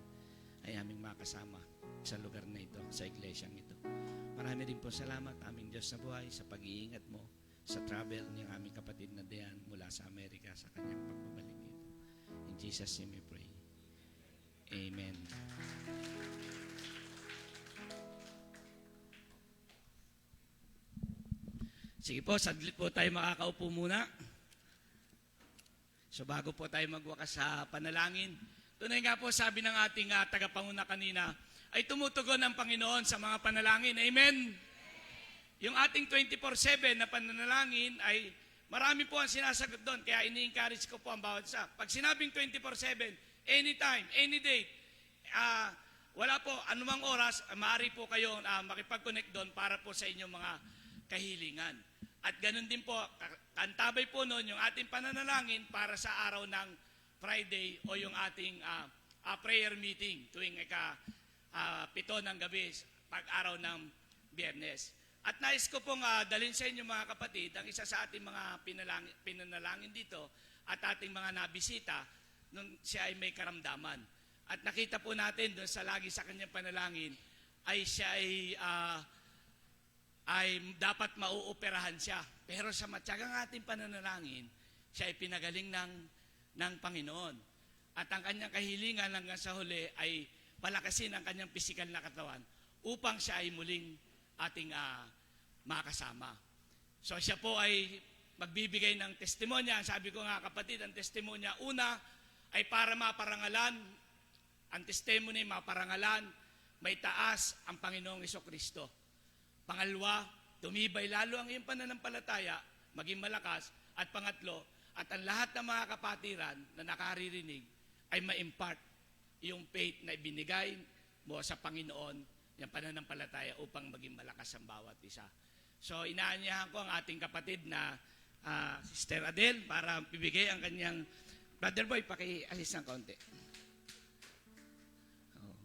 ay aming makasama sa lugar na ito, sa iglesyang ito. Marami rin po salamat, aming Diyos na buhay, sa pag-iingat mo sa travel ng aming kapatid na Diane mula sa Amerika sa kanyang pagbabalik dito. In Jesus' name we pray. Amen. Sige po, saglit po tayo makakaupo muna. So bago po tayo magwakas sa panalangin, tunay nga po sabi ng ating tagapanguna kanina, ay tumutugon ang Panginoon sa mga panalangin. Amen? Yung ating 24/7 na pananalangin ay marami po ang sinasagot doon. Kaya ini-encourage ko po ang bawat isa. Pag sinabing 24/7, anytime, any day, wala po anumang oras, maaari po kayo makipag-connect doon para po sa inyong mga kahilingan. At ganun din po, kantabay po noon yung ating pananalangin para sa araw ng Friday o yung ating prayer meeting tuwing 7 ng gabi pag-araw ng Biyernes. At nais ko pong dalhin sa inyo mga kapatid, ang isa sa ating mga pinanalangin dito at ating mga nabisita nung siya ay may karamdaman. At nakita po natin doon sa lagi sa kanyang panalangin ay siya ay dapat mauoperahan siya. Pero sa matyagang ating pananalangin, siya ay pinagaling ng Panginoon. At ang kanyang kahilingan hanggang sa huli ay palakasin ang kanyang pisikal na katawan upang siya ay muling ating makasama. So siya po ay magbibigay ng testimonya. Sabi ko nga kapatid, ang testimonya una ay para maparangalan, ang testimony maparangalan, may taas ang Panginoong Hesukristo. Pangalawa, tumibay lalo ang iyong pananampalataya, maging malakas. At pangatlo, at ang lahat ng mga kapatiran na nakaririnig ay ma-impart yung faith na ibinigay mo sa Panginoon, yung pananampalataya upang maging malakas ang bawat isa. So, inaanyahan ko ang ating kapatid na Sister Adele para bibigay ang kanyang, Brother Boy, paki-assist ng kaunti. Oh.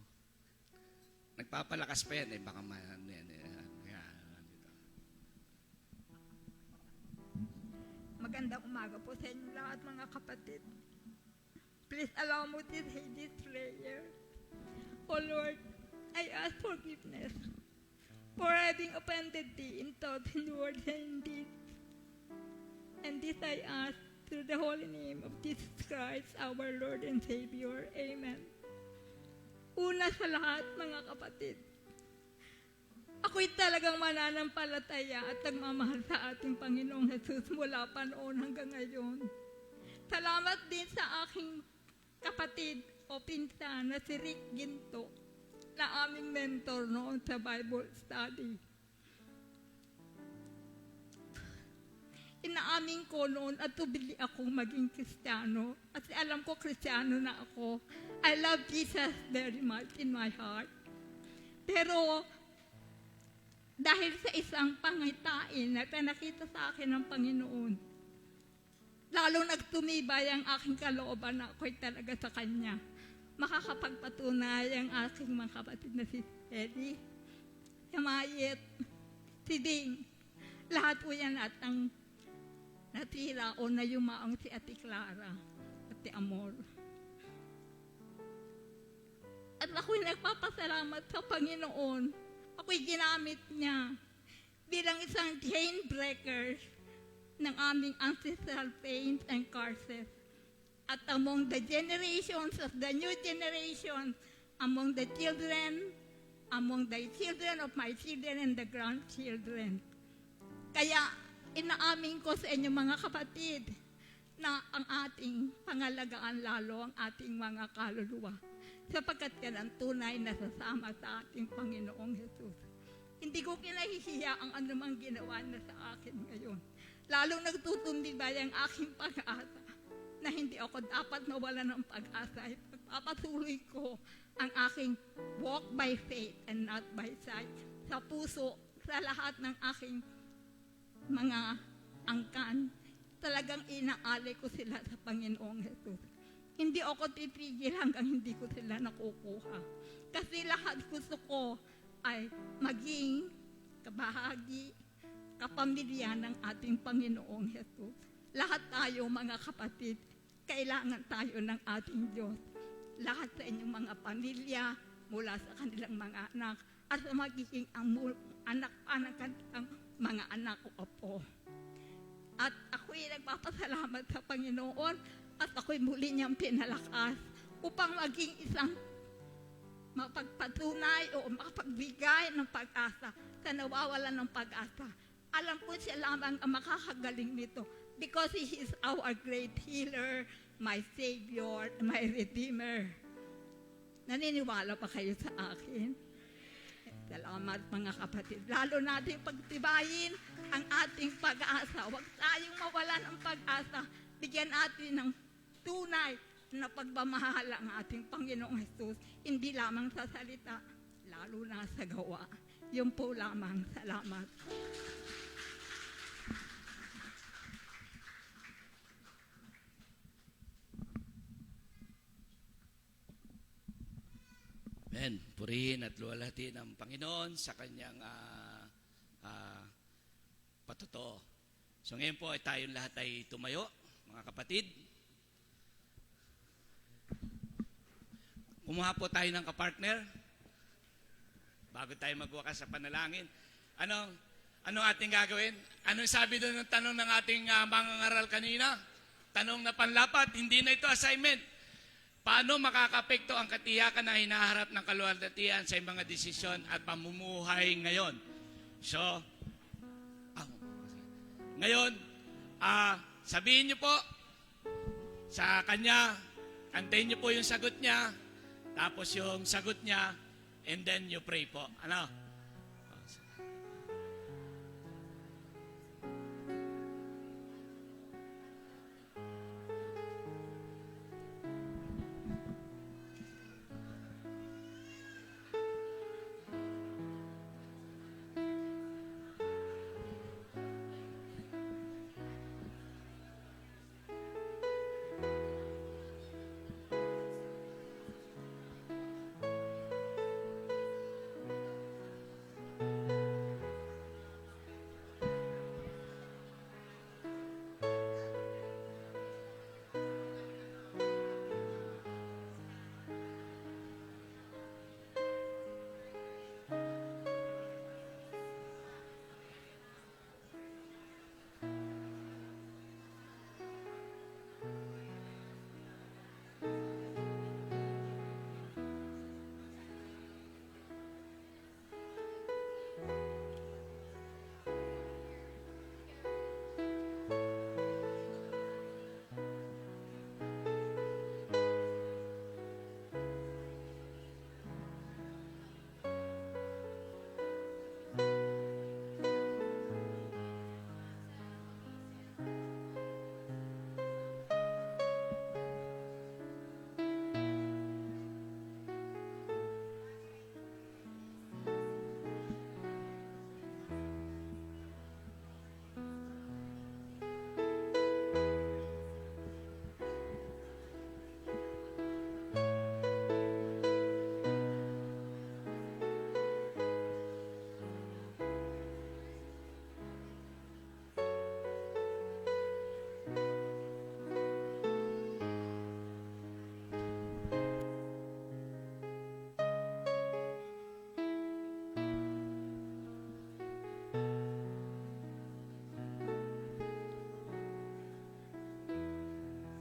Nagpapalakas pa yan, baka Magandang umaga po sa inyo lahat mga kapatid. Please allow me to say this prayer. O Lord, I ask forgiveness for having offended thee in thought, in words, and in deeds. And this I ask through the holy name of Jesus Christ, our Lord and Savior. Amen. Una sa lahat mga kapatid, ako'y talagang mananampalataya at nagmamahal sa ating Panginoong Jesus mula pa noon hanggang ngayon. Salamat din sa aking kapatid o pinsan na si Rick Ginto, na aming mentor noon sa Bible study. inaaming ko noon at tubili akong maging Kristiyano. At alam ko Kristiyano na ako. I love Jesus very much in my heart. Pero dahil sa isang pangitain na pinakita sa akin ng Panginoon, lalo nagtumibay ang aking kalooban na ako'y talaga sa Kanya. Makakapagpatunay ang aking mga kapatid na si Eddie, si Mayet, si Ding. Lahat po yan at ang natira o na yumaong si Ate Clara at si Amor. At ako'y nagpapasalamat sa Panginoon. Ako'y ginamit niya bilang isang chain breaker ng aming ancestral pains and curses. At among the generations of the new generation, among the children of my children and the grandchildren. Kaya inaamin ko sa inyo mga kapatid na ang ating pangalagaan lalo ang ating mga kaluluwa sapagkat yan ang tunay na sasama sa ating Panginoong Jesus. Hindi ko kinahihiya ang anumang ginawa na sa akin ngayon. Lalong nagtutumbibay ang aking pag-asa na hindi ako dapat mawala ng pag-asa. Pagpapatuloy ko ang aking walk by faith and not by sight sa puso, sa lahat ng aking mga angkan. Talagang inaali ko sila sa Panginoong Jesus. Hindi ako titigil hanggang hindi ko sila nakukuha. Kasi lahat gusto ko ay maging kabahagi, kapamilya ng ating Panginoong Jesus. Lahat tayo mga kapatid, kailangan tayo ng ating Diyos. Lahat sa inyong mga pamilya, mula sa kanilang mga anak, at sa magiging anak-anak ang mga anak ko po. At ako'y nagpapasalamat sa Panginoon at ako'y muli niyang pinalakas upang maging isang mapagpatunay o makapagbigay ng pag-asa sa nawawalan ng pag-asa. Alam ko siya lamang ang makakagaling nito because He is our great healer, my Savior, my Redeemer. Naniniwala pa kayo sa akin? Salamat mga kapatid. Lalo natin pagtibayin ang ating pag-asa. Huwag tayong mawalan ng pag-asa. Bigyan natin ng tunay na pagmamahal ang ating Panginoong Jesus. Hindi lamang sa salita, lalo na sa gawa. Yun po lamang. Salamat. Amen. Purihin at luwalhatiin ang Panginoon sa kanyang patotoo. So ngayon po ay tayong lahat ay tumayo, mga kapatid. Kumuha po tayo ng kapartner bago tayo magwakas sa panalangin. Anong ating gagawin? Anong sabi doon ng tanong ng ating mangangaral kanina? Tanong na panlapat, hindi na ito assignment. Paano makakapekto ang katiyakan na hinaharap ng kaluwalhatian sa mga desisyon at pamumuhay ngayon? So, ngayon, sabihin niyo po sa kanya, antayin niyo po yung sagot niya, tapos yung sagot niya, and then you pray po. Ano?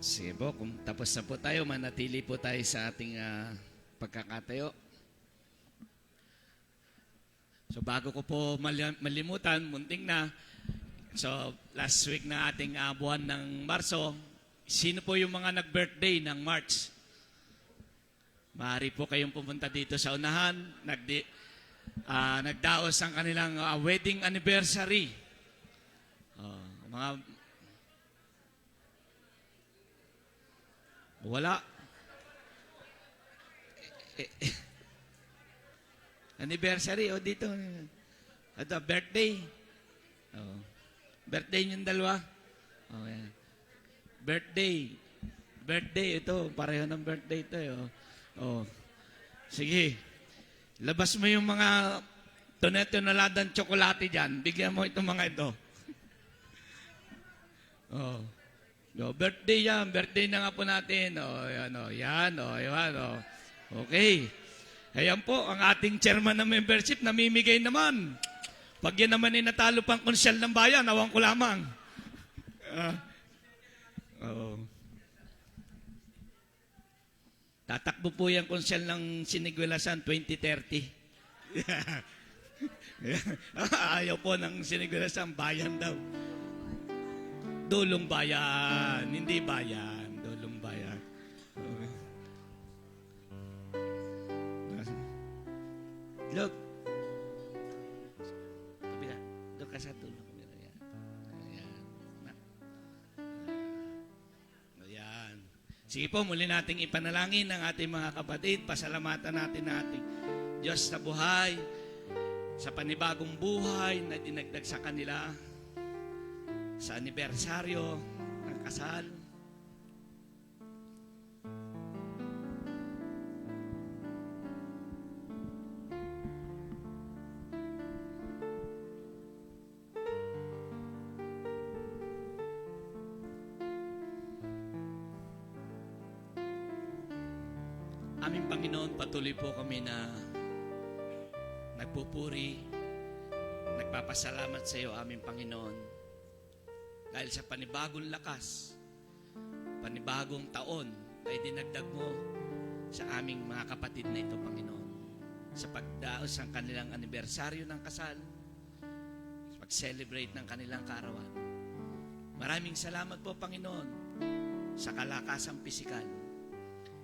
Sige po, kung tapos na po tayo, manatili po tayo sa ating pagkakatayo. So bago ko po malimutan, munting na. So last week na ating buwan ng Marso, sino po yung mga nag-birthday ng March? Maaari po kayong pumunta dito sa unahan, nagdaos ang kanilang wedding anniversary. Mga wala. Anniversary, dito. Ito, birthday. Birthday yung dalawa. Yan. Birthday, ito. Pareho ng birthday ito. Sige. Labas mo yung mga tunaladan tsokolate dyan. Bigyan mo itong mga ito. Birthday yan. Birthday na nga po natin. Yan. Okay. Ayan po, ang ating chairman ng membership, namimigay naman. Pag yan naman ay natalo pang konsyal ng bayan, awang ko lamang. Tatakbo po yung konsyal ng Siniguelasan 2030. Ayaw po ng Siniguelasan, bayan daw. Dulong bayan, hindi bayan. Dulong bayan. Look. Kapila. Doon ka sa tulong. Ayan. Sige po, muli nating ipanalangin ang ating mga kapatid. Pasalamatan natin ang ating Diyos na buhay, sa panibagong buhay na dinagdag sa kanila, sa anibersaryo ng kasal. Aming Panginoon, patuloy po kami na nagpupuri, nagpapasalamat sa iyo, aming Panginoon, dahil sa panibagong lakas, panibagong taon ay dinagdag mo sa aming mga kapatid na ito, Panginoon, sa pagdaos ng kanilang anibersaryo ng kasal, sa pag-celebrate ng kanilang kaarawan. Maraming salamat po, Panginoon, sa kalakasang pisikal,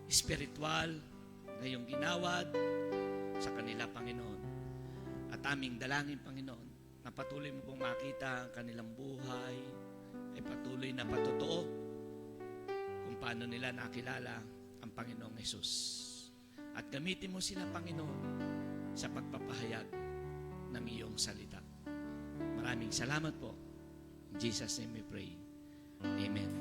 spiritual na iyong ginawad sa kanila, Panginoon. At aming dalangin, Panginoon, na patuloy mo pong makita ang kanilang buhay ay patuloy na patotoo kung paano nila nakilala ang Panginoong Hesus. At gamitin mo sila, Panginoon, sa pagpapahayag ng iyong salita. Maraming salamat po. In Jesus' name we pray. Amen.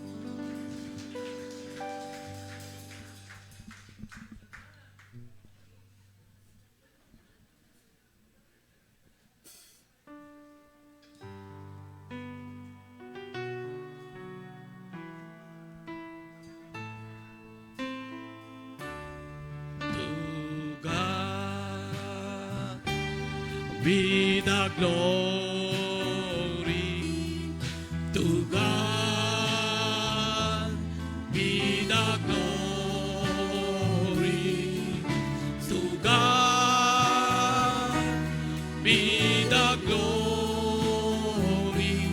Be the glory to God. Be the glory to God. Be the glory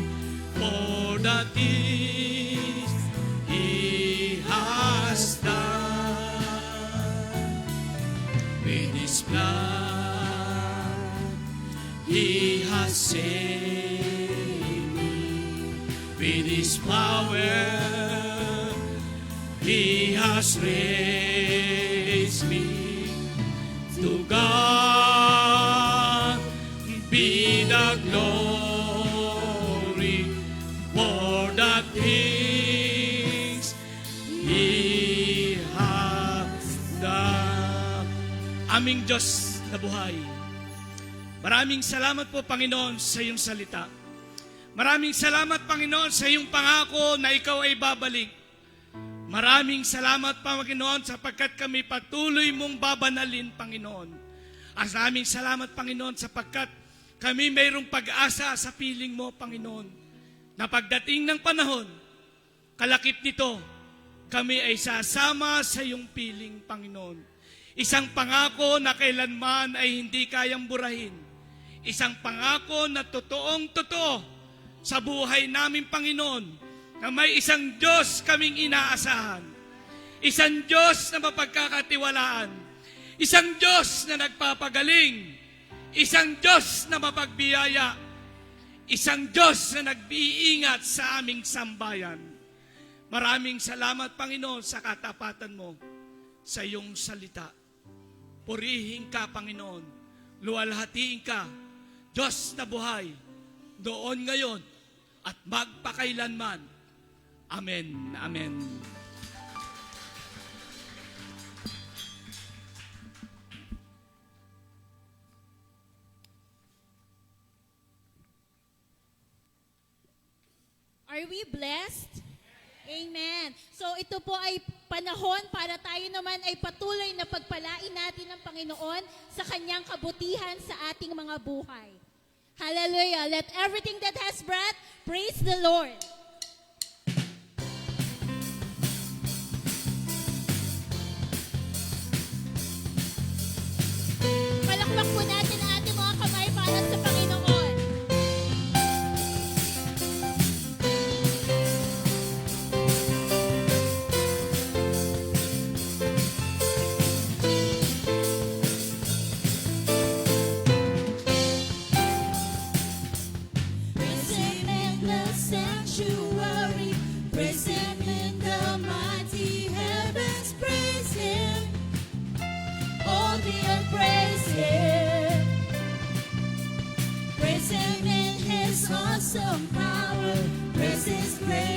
for the things He has done with His blood. He has saved me with His power. He has raised me. To God be the glory for the things He has done. Aming Diyos na buhay, maraming salamat po, Panginoon, sa iyong salita. Maraming salamat, Panginoon, sa iyong pangako na ikaw ay babalik. Maraming salamat, Panginoon, sapagkat kami patuloy mong babanalin, Panginoon. At maraming salamat, Panginoon, sapagkat kami mayroong pag-asa sa piling mo, Panginoon, na pagdating ng panahon, kalakip nito, kami ay sasama sa iyong piling, Panginoon. Isang pangako na kailanman ay hindi kayang burahin. Isang pangako na totoong-totoo sa buhay namin, Panginoon, na may isang Diyos kaming inaasahan. Isang Diyos na mapagkakatiwalaan. Isang Diyos na nagpapagaling. Isang Diyos na mapagbiyaya. Isang Diyos na nag-iingat sa aming sambayan. Maraming salamat, Panginoon, sa katapatan mo sa iyong salita. Purihin ka, Panginoon. Luwalhatiin ka, Diyos na buhay, doon ngayon at magpakailanman. Amen. Amen. Are we blessed? Amen. So ito po ay panahon para tayo naman ay patuloy na pagpalain natin ng Panginoon sa kanyang kabutihan sa ating mga buhay. Hallelujah. Let everything that has breath praise the Lord. Palakpak po natin ang ating mga kamay para sa Panginoon. Praise Him in the sanctuary, praise Him in the mighty heavens, praise Him, all the earth praise Him. Praise Him in His awesome power, praise His great